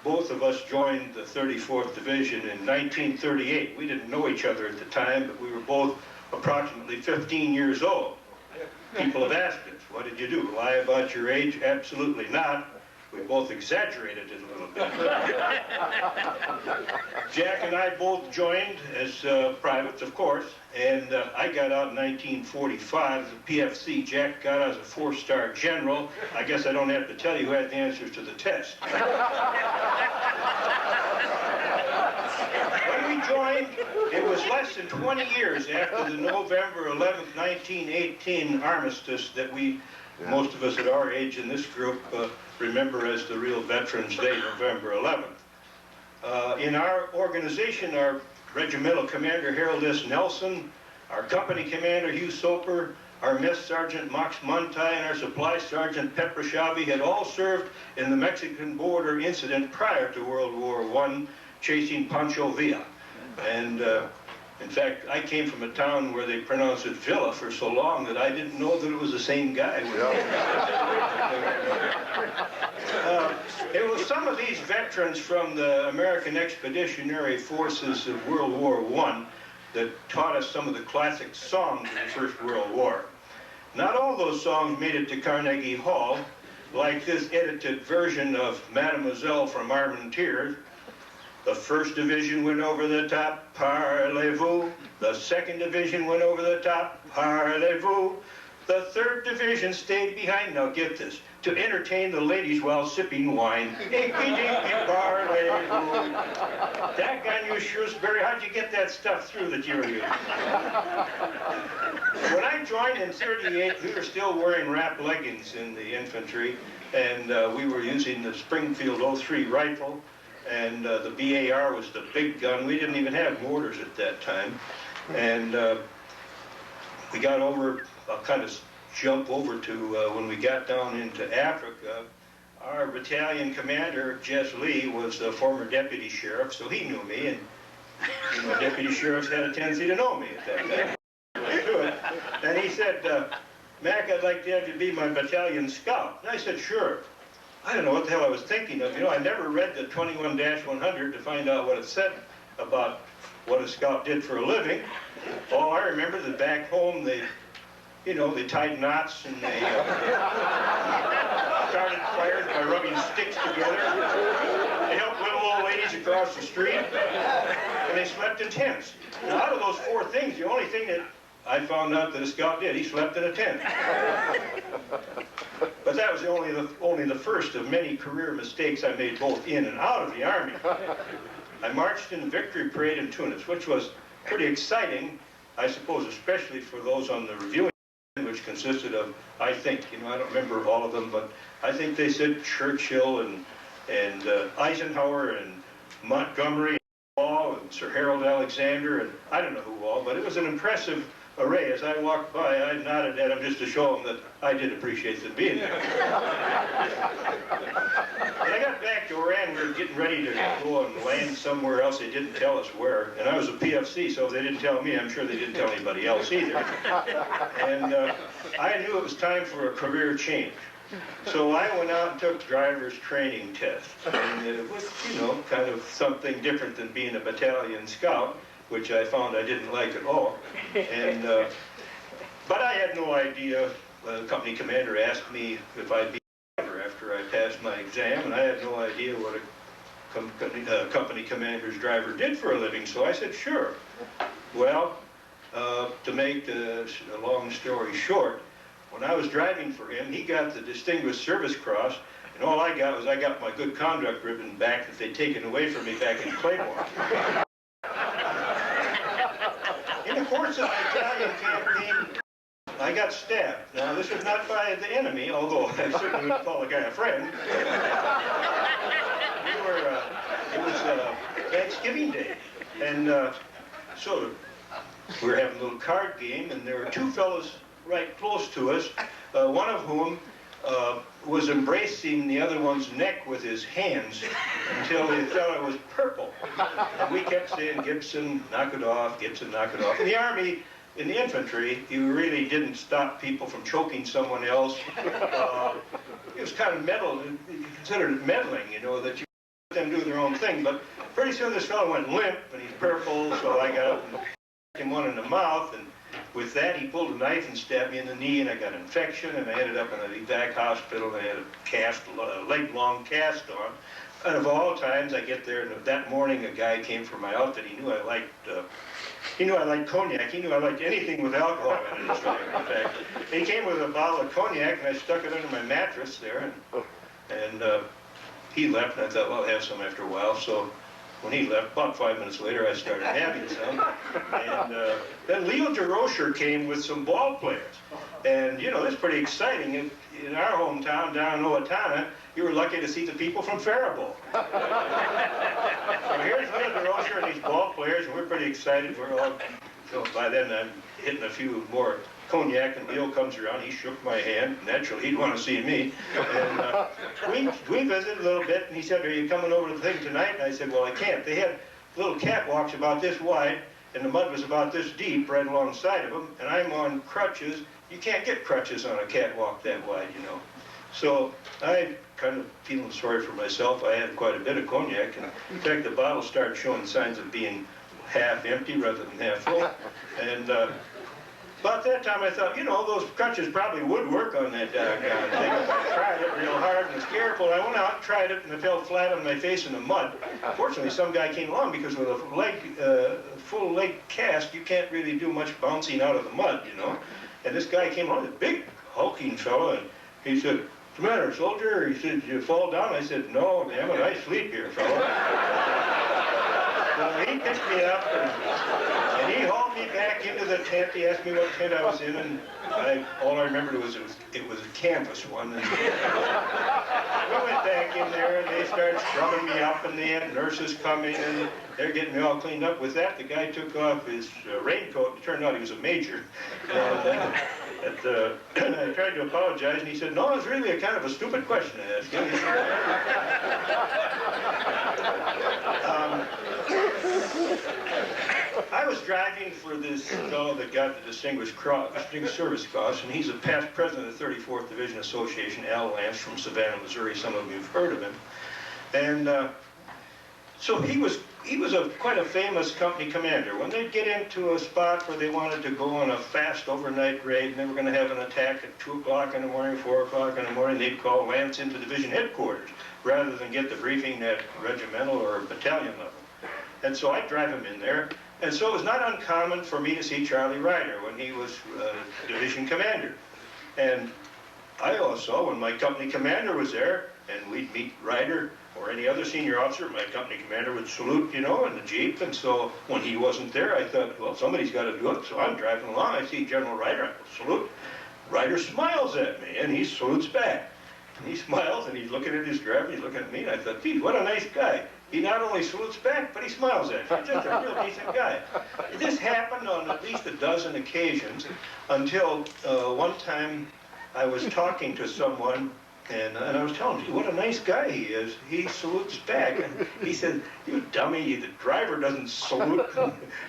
both of us joined the 34th Division in 1938. We didn't know each other at the time, but we were both approximately 15 years old. People have asked us, what did you do? Lie about your age? Absolutely not. We both exaggerated it a little bit. Jack and I both joined as privates, of course, and I got out in 1945 as a PFC. Jack got out as a four-star general. I guess I don't have to tell you who had the answers to the test. When we joined, it was less than 20 years after the November 11th, 1918 armistice that we, most of us at our age in this group, remember as the real Veterans Day, November 11th. In our organization, our regimental commander, Harold S. Nelson, our company commander, Hugh Soper, our mess sergeant, Max Montai, and our supply sergeant, Pep Rashavi, had all served in the Mexican border incident prior to World War I, chasing Pancho Villa. And in fact, I came from a town where they pronounced it Villa for so long that I didn't know that it was the same guy. It was some of these veterans from the American Expeditionary Forces of World War I that taught us some of the classic songs of the First World War. Not all those songs made it to Carnegie Hall, like this edited version of Mademoiselle from Armentières. The 1st Division went over the top, parlez-vous. The 2nd Division went over the top, parlez-vous. The 3rd Division stayed behind, now get this, to entertain the ladies while sipping wine. Inky-dinky, parlez-vous. Daggone you, Shrewsbury, how'd you get that stuff through that you were using? When I joined in '38, we were still wearing wrap leggings in the infantry, and we were using the Springfield 03 rifle. And the BAR was the big gun. We didn't even have mortars at that time. And we got over, I'll kind of jump over to when we got down into Africa. Our battalion commander, Jess Lee, was a former deputy sheriff, so he knew me. And you know, deputy sheriffs had a tendency to know me at that time. And he said, Mac, I'd like to have you be my battalion scout. And I said, sure. I don't know what the hell I was thinking of. You know, I never read the 21-100 to find out what it said about what a scout did for a living. Oh, I remember that back home they, you know, they tied knots and they started fires by rubbing sticks together. They helped little old ladies across the street, and they slept in tents. Now, out of those 4 things, the only thing that I found out that a scout did, he slept in a tent. But that was only the first of many career mistakes I made both in and out of the Army. I marched in the victory parade in Tunis, which was pretty exciting, I suppose, especially for those on the reviewing, which consisted of, I think, you know, I don't remember all of them, but I think they said Churchill and Eisenhower and Montgomery and Hall and Sir Harold Alexander and I don't know who all, but it was an impressive array. As I walked by, I nodded at them just to show them that I did appreciate them being there. When I got back to Iran, we were getting ready to go and land somewhere else. They didn't tell us where. And I was a PFC, so if they didn't tell me, I'm sure they didn't tell anybody else either. And I knew it was time for a career change. So I went out and took driver's training test. And it was, you know, kind of something different than being a battalion scout, which I found I didn't like at all. And, but I had no idea. The company commander asked me if I'd be a driver after I passed my exam, and I had no idea what a company commander's driver did for a living, so I said, sure. Well, to make a long story short, when I was driving for him, he got the Distinguished Service Cross, and all I got was my good conduct ribbon back that they'd taken away from me back in Claymore. In the course of the Italian campaign, I got stabbed. Now, this was not by the enemy, although I certainly would call the guy a friend. It was Thanksgiving Day, and so we were having a little card game, and there were two fellows right close to us, one of whom was embracing the other one's neck with his hands until he thought it was purple. And we kept saying, Gibson, knock it off, Gibson, knock it off. In the Army, in the infantry, you really didn't stop people from choking someone else. It was kind of you considered it meddling, you know, that you let them do their own thing. But pretty soon this fellow went limp, and he's purple, so I got up and him one in the mouth, and with that he pulled a knife and stabbed me in the knee, and I got an infection, and I ended up in an evac hospital, and I had a leg-long cast on. And of all times, I get there, and that morning a guy came for my outfit. He knew I liked cognac. He knew I liked anything with alcohol in it. In fact, he came with a bottle of cognac, and I stuck it under my mattress there, and he left, and I thought, well, I'll have some after a while. So when he left, about 5 minutes later, I started having some. And then Leo DeRocher came with some ball players. And, you know, that's pretty exciting. In our hometown down in Owatonna, you were lucky to see the people from Faribault. So here's Leo DeRocher and these ball players, and we're pretty excited. We're all, so by then I'm hitting a few more cognac, and Leo comes around. He shook my hand. Naturally, he'd want to see me. And we visited a little bit, and he said, are you coming over to the thing tonight? And I said, well, I can't. They had little catwalks about this wide, and the mud was about this deep right alongside of them, and I'm on crutches. You can't get crutches on a catwalk that wide, you know. So I kind of feeling sorry for myself. I had quite a bit of cognac, and in fact, the bottle started showing signs of being half empty rather than half full. And about that time, I thought, you know, those crutches probably would work on that doggone thing. I tried it real hard and was careful. I went out and tried it, and I fell flat on my face in the mud. Fortunately, some guy came along, because with a full leg cast, you can't really do much bouncing out of the mud, you know. And this guy came along, a big, hulking fellow, and he said, what's the matter, soldier? He said, did you fall down? I said, no, damn it, I sleep here, fellow. So he picked me up, and he hauled me back into the tent. He asked me what tent I was in, and all I remembered was it was a canvas one. And we went back in there, and they started scrubbing me up, and they had nurses coming, and they're getting me all cleaned up. With that, the guy took off his raincoat. It turned out he was a major. And I tried to apologize, and he said, no, it's really a kind of a stupid question to ask you. I was driving for this fellow that got the Distinguished Service Cross, and he's a past president of the 34th Division Association, Al Lance from Savannah, Missouri. Some of you have heard of him. And so he was quite a famous company commander. When they'd get into a spot where they wanted to go on a fast overnight raid, and they were going to have an attack at 2 o'clock in the morning, 4 o'clock in the morning, they'd call Lance into division headquarters, rather than get the briefing at regimental or battalion level. And so I'd drive him in there. And so it was not uncommon for me to see Charlie Ryder when he was division commander. And I also, when my company commander was there, and we'd meet Ryder or any other senior officer, my company commander would salute, you know, in the Jeep. And so when he wasn't there, I thought, well, somebody's got to do it. So I'm driving along, I see General Ryder, I salute. Ryder smiles at me, and he salutes back. And he smiles, and he's looking at his driver, he's looking at me, and I thought, geez, what a nice guy. He not only salutes back, but he smiles at me. He's just a real decent guy. This happened on at least a dozen occasions, until one time I was talking to someone, and I was telling him, what a nice guy he is. He salutes back. And he said, you dummy, the driver doesn't salute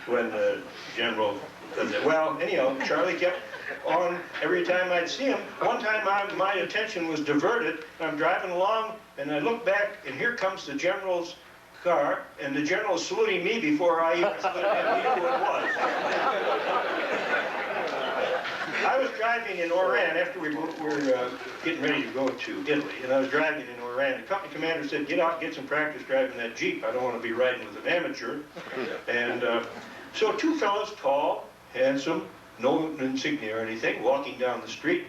when the general does it. Well, anyhow, Charlie kept on every time I'd see him. One time my attention was diverted, and I'm driving along, and I look back, and here comes the general's car, and the general's saluting me before I even saluted him. He knew who it was. I was driving in Oran after we were getting ready to go to Italy, and I was driving in Oran. The company commander said, "Get out and get some practice driving that Jeep. I don't want to be riding with an amateur." And so two fellas, tall, handsome, no insignia or anything, walking down the street.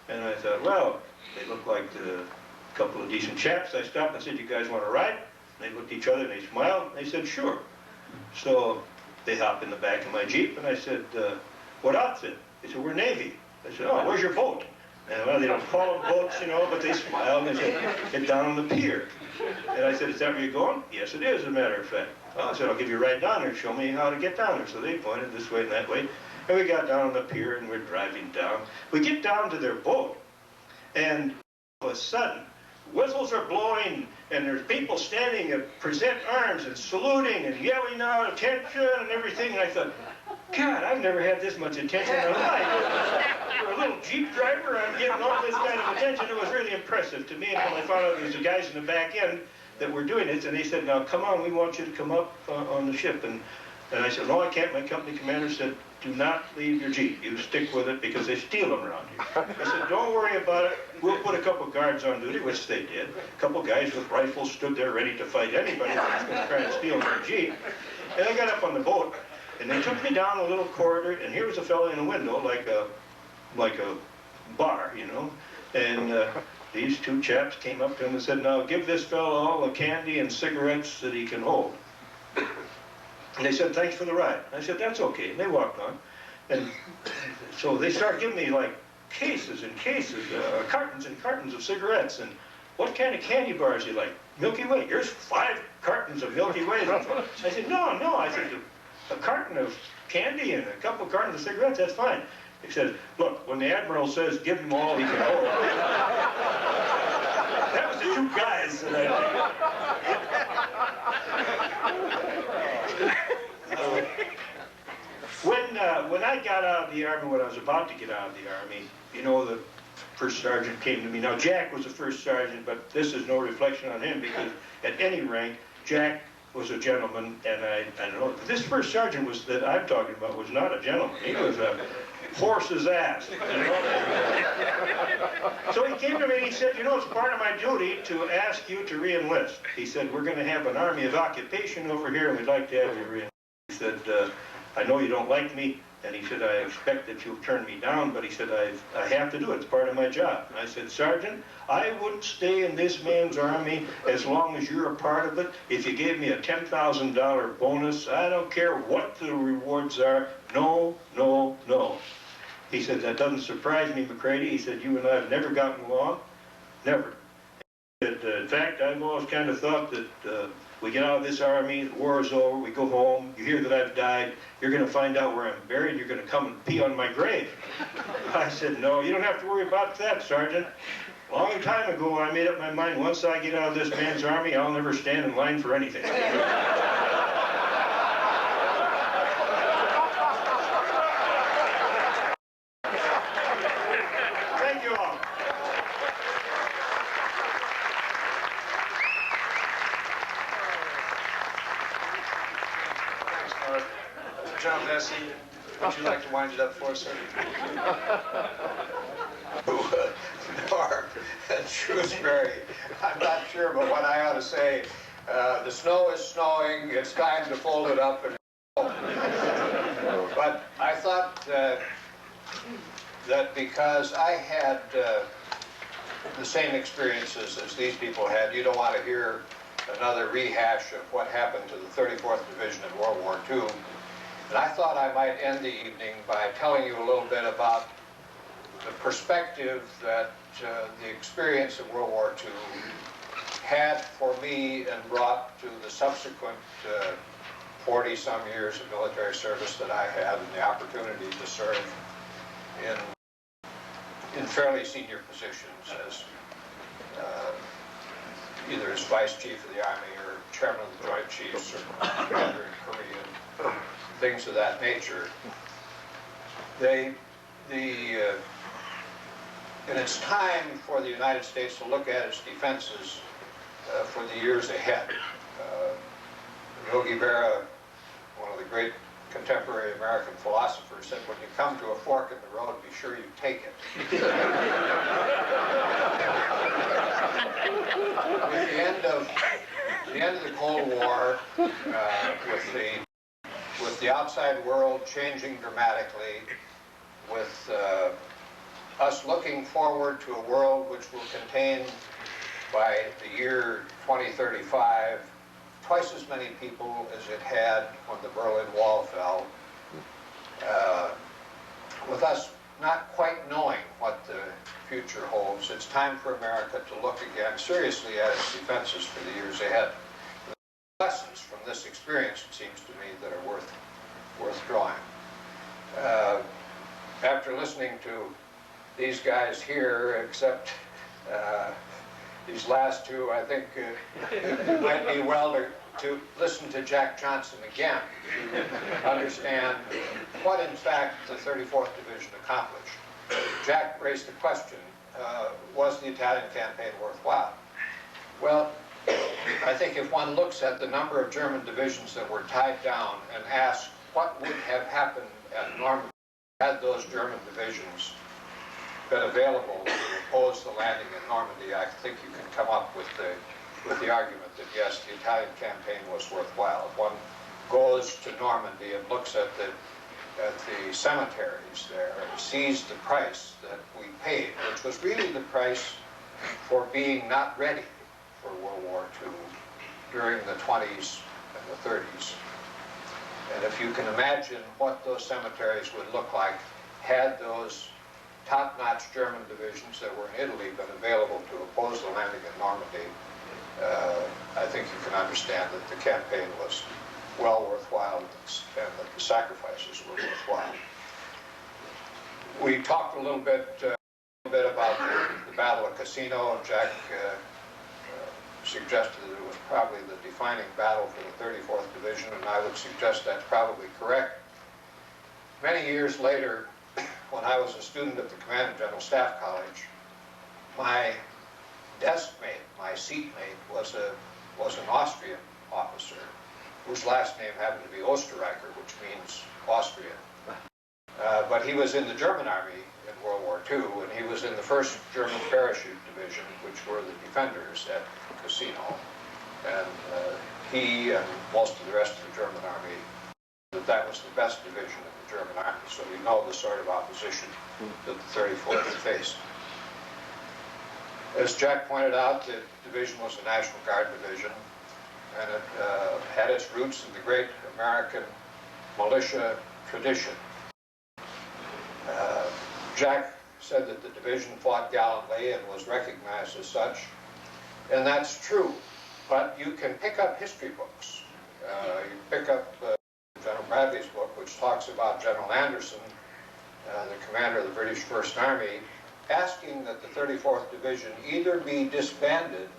And I thought, well, they look like a couple of decent chaps. I stopped and said, "You guys want to ride?" And they looked at each other and they smiled. And they said, "Sure." So they hopped in the back of my Jeep, and I said, "What outfit?" They said, "We're Navy." I said, "Oh, where's your boat?" And well, they don't call them boats, you know, but they smiled and they said, "Get down on the pier." And I said, "Is that where you're going?" "Yes, it is, as a matter of fact." Well, I said, "I'll give you a ride down there and show me how to get down there." So they pointed this way and that way. And we got down on the pier and we're driving down. We get down to their boat, and all of a sudden, whistles are blowing, and there's people standing and present arms and saluting and yelling out attention and everything. And I thought, God, I've never had this much attention in my life. For a little Jeep driver, I'm getting all this kind of attention. It was really impressive to me. And when I found out there was the guys in the back end that were doing it, and they said, "Now come on, we want you to come up on the ship." And I said, "No, I can't." My company commander said, "Do not leave your Jeep. You stick with it because they steal them around here." I said, "Don't worry about it. We'll put a couple guards on duty," which they did. A couple guys with rifles stood there ready to fight anybody that was going to try and steal my Jeep. And I got up on the boat, and they took me down a little corridor, and here was a fellow in a window, like a bar, you know. And these two chaps came up to him and said, "Now give this fellow all the candy and cigarettes that he can hold." And they said, "Thanks for the ride." I said, "That's okay." And they walked on. And so they started giving me like cases and cases, cartons and cartons of cigarettes. And "What kind of candy bars do you like?" "Milky Way." "Here's 5 cartons of Milky Way." I said, No. I said, "A carton of candy and a couple cartons of cigarettes, that's fine." He said, "Look, when the Admiral says give him all he can hold." That was the two guys that I when I got out of the Army, when I was about to get out of the Army, you know, the first sergeant came to me. Now, Jack was the first sergeant, but this is no reflection on him, because at any rank, Jack was a gentleman, and I don't know. This first sergeant that I'm talking about was not a gentleman. He was a horse's ass. You know? So he came to me and he said, "You know, it's part of my duty to ask you to re-enlist." He said, "We're going to have an army of occupation over here, and we'd like to have you re-enlist." He said, "I know you don't like me," and he said, "I expect that you'll turn me down," but he said, I have to do it. It's part of my job." And I said, "Sergeant, I wouldn't stay in this man's army as long as you're a part of it. If you gave me a $10,000 bonus, I don't care what the rewards are. No, no, no." He said, "That doesn't surprise me, McCrady." He said, "You and I have never gotten along. Never." He said, "In fact, I've always kind of thought that we get out of this army, the war is over, we go home, you hear that I've died, you're going to find out where I'm buried, you're going to come and pee on my grave." I said, "No, you don't have to worry about that, Sergeant. A long time ago, I made up my mind, once I get out of this man's army, I'll never stand in line for anything." Thank you all. Jack Vessey, would you like to wind it up for us, sir? Norbert Shrewsbury, I'm not sure, but what I ought to say, the snow is snowing, it's time to fold it up and go. But I thought that because I had the same experiences as these people had, you don't want to hear another rehash of what happened to the 34th Division in World War II. And I thought I might end the evening by telling you a little bit about the perspective that the experience of World War II had for me and brought to the subsequent 40-some years of military service that I had and the opportunity to serve in fairly senior positions as either as Vice Chief of the Army or Chairman of the Joint Chiefs or Commander in Korea, things of that nature. And it's time for the United States to look at its defenses for the years ahead. Yogi Berra, one of the great contemporary American philosopher, said, when you come to a fork in the road, be sure you take it. With the end of the Cold War, with the outside world changing dramatically, with us looking forward to a world which will contain, by the year 2035, twice as many people as it had when the Berlin Wall fell, with us not quite knowing what the future holds, it's time for America to look again seriously at its defenses for the years ahead. The lessons from this experience, it seems to me, that are worth drawing. After listening to these guys here, except these last two, I think it might be well to listen to Jack Johnson again to understand what, in fact, the 34th Division accomplished. Jack raised the question, was the Italian campaign worthwhile? Well, I think if one looks at the number of German divisions that were tied down and asks what would have happened at Normandy had those German divisions been available to oppose the landing in Normandy, I think you can come up with the argument that yes, the Italian campaign was worthwhile. If one goes to Normandy and looks at the cemeteries there and sees the price that we paid, which was really the price for being not ready for World War II during the 20s and the 30s. And if you can imagine what those cemeteries would look like had those top-notch German divisions that were in Italy been available to oppose the landing in Normandy, I think you can understand that the campaign was well worthwhile and that the sacrifices were worthwhile. We talked a little bit about the Battle of Cassino, and Jack suggested that it was probably the defining battle for the 34th Division, and I would suggest that's probably correct. Many years later, when I was a student at the Commanding General Staff College, my desk mate, my seatmate, was an Austrian officer whose last name happened to be Österreicher, which means Austrian. But he was in the German Army in World War II, and he was in the 1st German Parachute Division, which were the defenders at Cassino. And he and most of the rest of the German Army, that was the best division in the German Army. So you know the sort of opposition that the 34th faced. As Jack pointed out, the division was a National Guard division, and it had its roots in the great American militia tradition. Jack said that the division fought gallantly and was recognized as such, and that's true, but you can pick up history books. You pick up General Bradley's book, which talks about General Anderson, the commander of the British First Army, asking that the 34th Division either be disbanded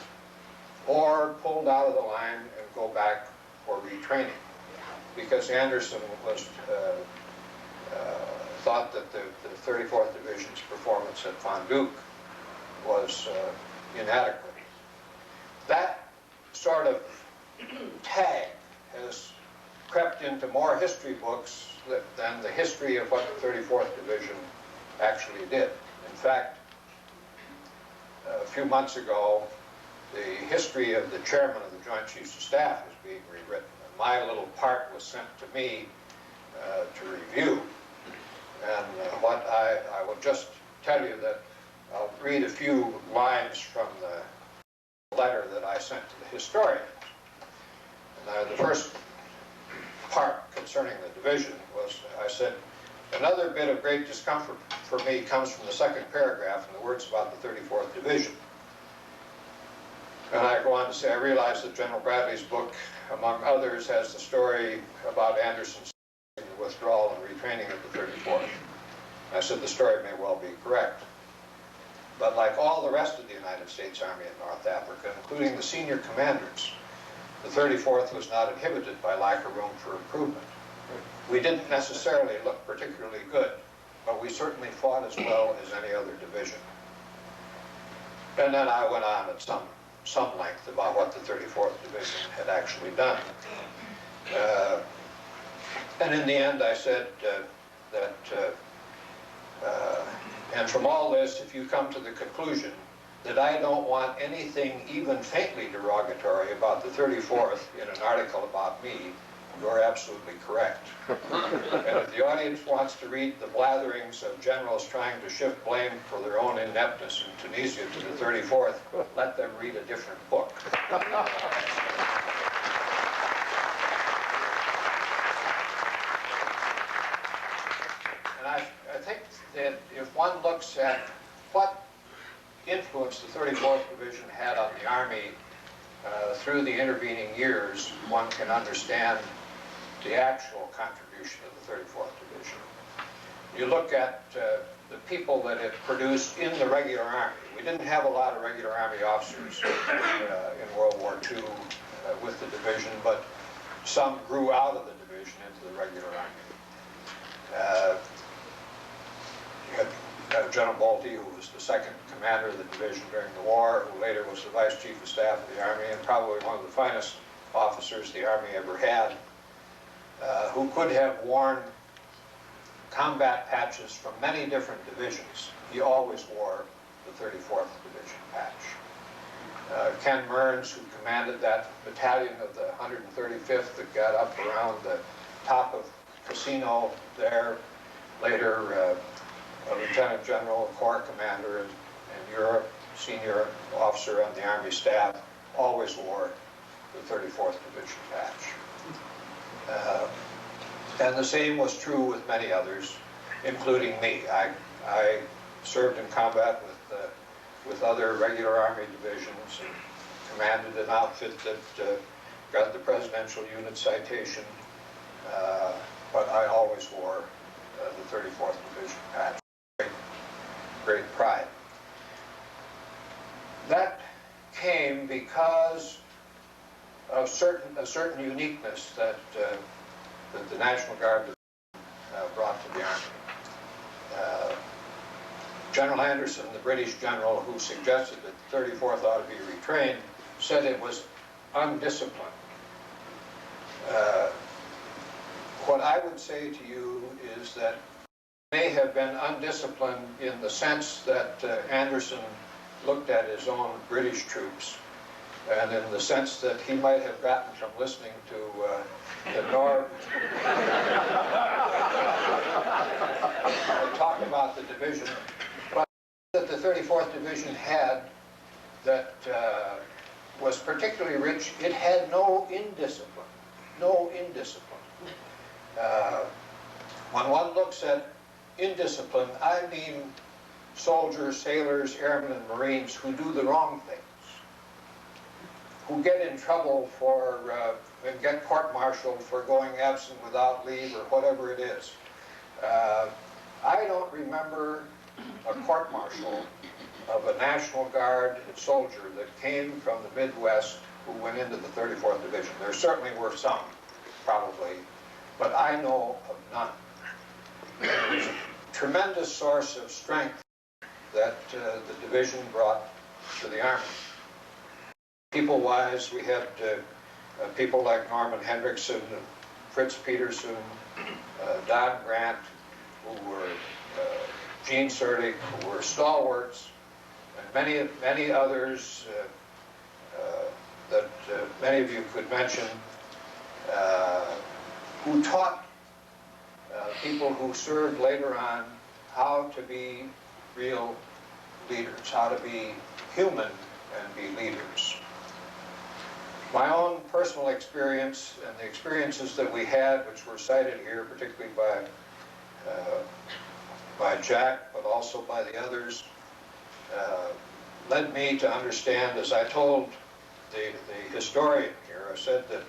or pulled out of the line and go back for retraining, because Anderson was thought that the 34th Division's performance at Von Duke was inadequate. That sort of tag has crept into more history books than the history of what the 34th Division actually did. In fact, a few months ago, the history of the chairman of the Joint Chiefs of Staff was being rewritten. And my little part was sent to me to review. And what I will just tell you that I'll read a few lines from the letter that I sent to the historian. And the first part concerning the division was, I said, another bit of great discomfort for me comes from the second paragraph and the words about the 34th Division. And I go on to say, I realize that General Bradley's book, among others, has the story about Anderson's withdrawal and retraining of the 34th. I said the story may well be correct. But like all the rest of the United States Army in North Africa, including the senior commanders, the 34th was not inhibited by lack of room for improvement. We didn't necessarily look particularly good, but we certainly fought as well as any other division. And then I went on at some length about what the 34th Division had actually done. And in the end, I said and from all this, if you come to the conclusion that I don't want anything even faintly derogatory about the 34th in an article about me, you're absolutely correct. And if the audience wants to read the blatherings of generals trying to shift blame for their own ineptness in Tunisia to the 34th, let them read a different book. And I think that if one looks at what influence the 34th Division had on the Army through the intervening years, one can understand the actual contribution of the 34th Division. You look at the people that it produced in the regular Army. We didn't have a lot of regular Army officers in World War II with the division, but some grew out of the division into the regular Army. You had General Bolte, who was the second commander of the division during the war, who later was the Vice Chief of Staff of the Army, and probably one of the finest officers the Army ever had, who could have worn combat patches from many different divisions. He always wore the 34th Division patch. Ken Mearns, who commanded that battalion of the 135th that got up around the top of Casino there, later a Lieutenant General, Corps Commander in Europe, senior officer on the Army staff, always wore the 34th Division patch. And the same was true with many others, including me. I served in combat with other regular Army divisions and commanded an outfit that got the Presidential Unit Citation, but I always wore the 34th Division patch. Great pride. That came because of a certain uniqueness that the National Guard brought to the Army. General Anderson, the British general who suggested that the 34th ought to be retrained, said it was undisciplined. What I would say to you is that it may have been undisciplined in the sense that Anderson looked at his own British troops, and in the sense that he might have gotten from listening to Norb talk about the division, but that the 34th Division had that was particularly rich. It had no indiscipline. No indiscipline. When one looks at indiscipline, I mean soldiers, sailors, airmen, and Marines who do the wrong things, who get in trouble for and get court-martialed for going absent without leave or whatever it is. I don't remember a court-martial of a National Guard soldier that came from the Midwest who went into the 34th Division. There certainly were some, probably, but I know of none. It was a tremendous source of strength that the division brought to the Army. People-wise, we had people like Norman Hendrickson, Fritz Peterson, Don Grant, who were Gene Sertig, who were stalwarts, and many others that many of you could mention, who taught people who served later on how to be real leaders, how to be human and be leaders. My own personal experience and the experiences that we had, which were cited here, particularly by Jack, but also by the others, led me to understand, as I told the historian here, I said that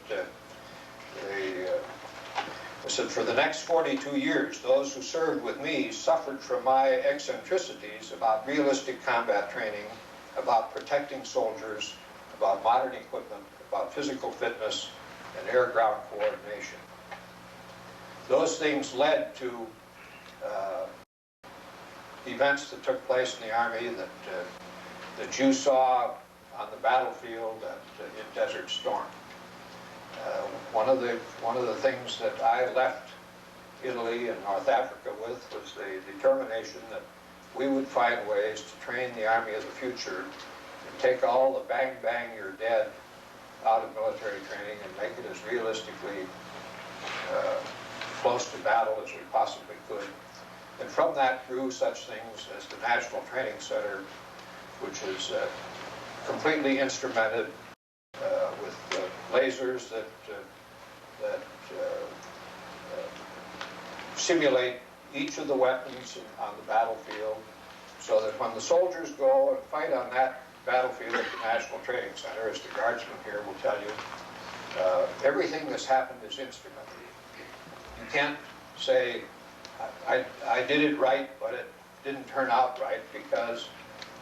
I said, for the next 42 years, those who served with me suffered from my eccentricities about realistic combat training, about protecting soldiers, about modern equipment, about physical fitness, and air-ground coordination. Those things led to events that took place in the Army that you saw on the battlefield in Desert Storm. One of the things that I left Italy and North Africa with was the determination that we would find ways to train the Army of the future and take all the bang bang you're dead out of military training and make it as realistically close to battle as we possibly could. And from that grew such things as the National Training Center, which is completely instrumented with lasers that simulate each of the weapons on the battlefield, so that when the soldiers go and fight on that battlefield at the National Training Center, as the guardsman here will tell you, everything that's happened is instrumented. You can't say, I did it right, but it didn't turn out right, because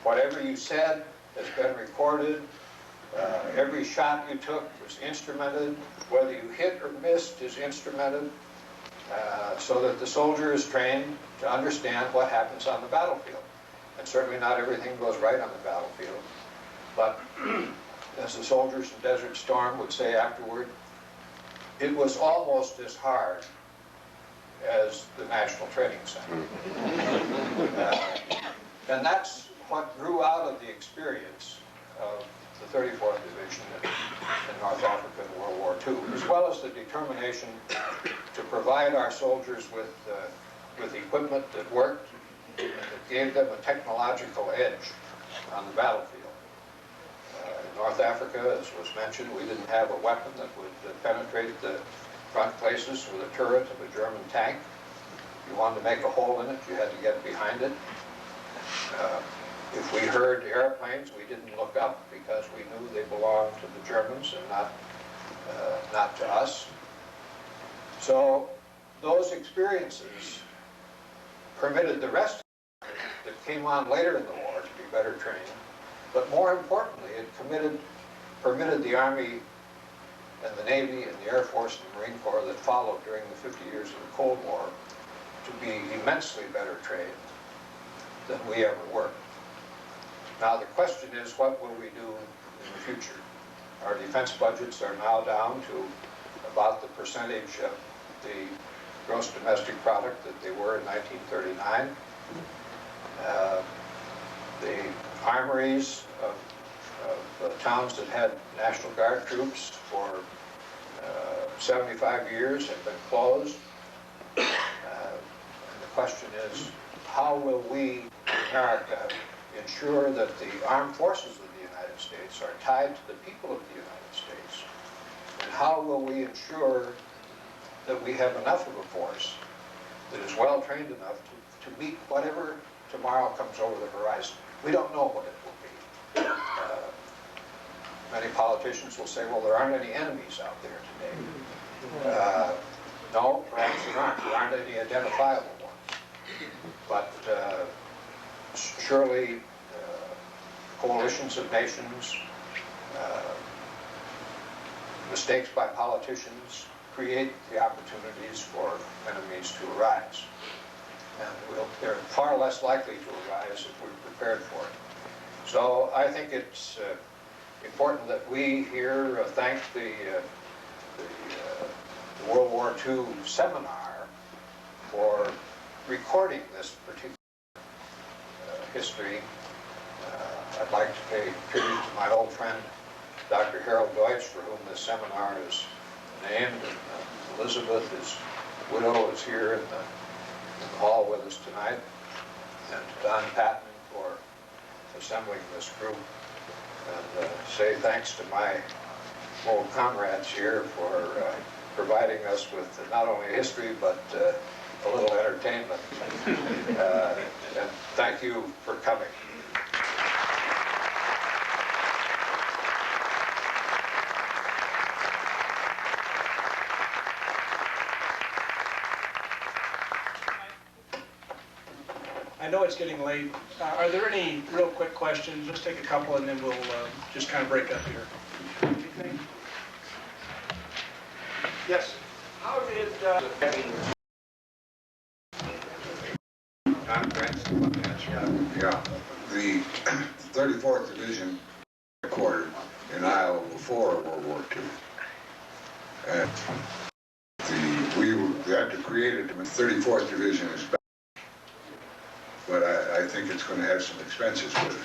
whatever you said has been recorded. Every shot you took was instrumented. Whether you hit or missed is instrumented, so that the soldier is trained to understand what happens on the battlefield. And certainly not everything goes right on the battlefield. But as the soldiers in Desert Storm would say afterward, it was almost as hard as the National Training Center. And that's what grew out of the experience of the 34th Division in North Africa in World War II, as well as the determination to provide our soldiers with equipment that worked and that gave them a technological edge on the battlefield. In North Africa, as was mentioned, we didn't have a weapon that would penetrate the front places with a turret of a German tank. If you wanted to make a hole in it, you had to get behind it. If we heard airplanes, we didn't look up because we knew they belonged to the Germans and not to us. So those experiences permitted the rest that came on later in the war to be better trained. But more importantly, it permitted the Army and the Navy and the Air Force and the Marine Corps that followed during the 50 years of the Cold War to be immensely better trained than we ever were. Now the question is, what will we do in the future? Our defense budgets are now down to about the percentage of the gross domestic product that they were in 1939. The armories of towns that had National Guard troops for 75 years have been closed. And the question is, how will we, America, ensure that the armed forces of the United States are tied to the people of the United States? And how will we ensure that we have enough of a force that is well trained enough to meet whatever tomorrow comes over the horizon? We don't know what it will be. Many politicians will say, well, there aren't any enemies out there today. No, perhaps there aren't any identifiable ones. But surely coalitions of nations, mistakes by politicians create the opportunities for enemies to arise. And they're far less likely to arise if we're prepared for it. So I think it's important that we here thank the World War II seminar for recording this particular history. I'd like to pay tribute to my old friend, Dr. Harold Deutsch, for whom this seminar is named, and Elizabeth, his widow, is here in the hall with us tonight, and Don Patton for assembling this group, and say thanks to my old comrades here for providing us with not only history but a little entertainment. And thank you for coming. I know it's getting late. Are there any real quick questions? Let's take a couple and then we'll just kind of break up here. Anything? Yes. How did Yeah, the 34th Division headquartered in Iowa before World War II. And we had to create it. The 34th Division is back, but I think it's going to have some expenses with it.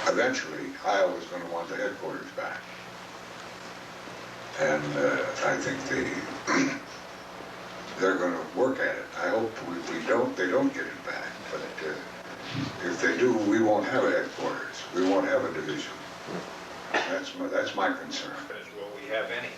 Eventually, Iowa's going to want the headquarters back. And I think they're going to work at it. I hope they don't get it back, but if they do, we won't have a headquarters. We won't have a division. That's my concern. Will we have any?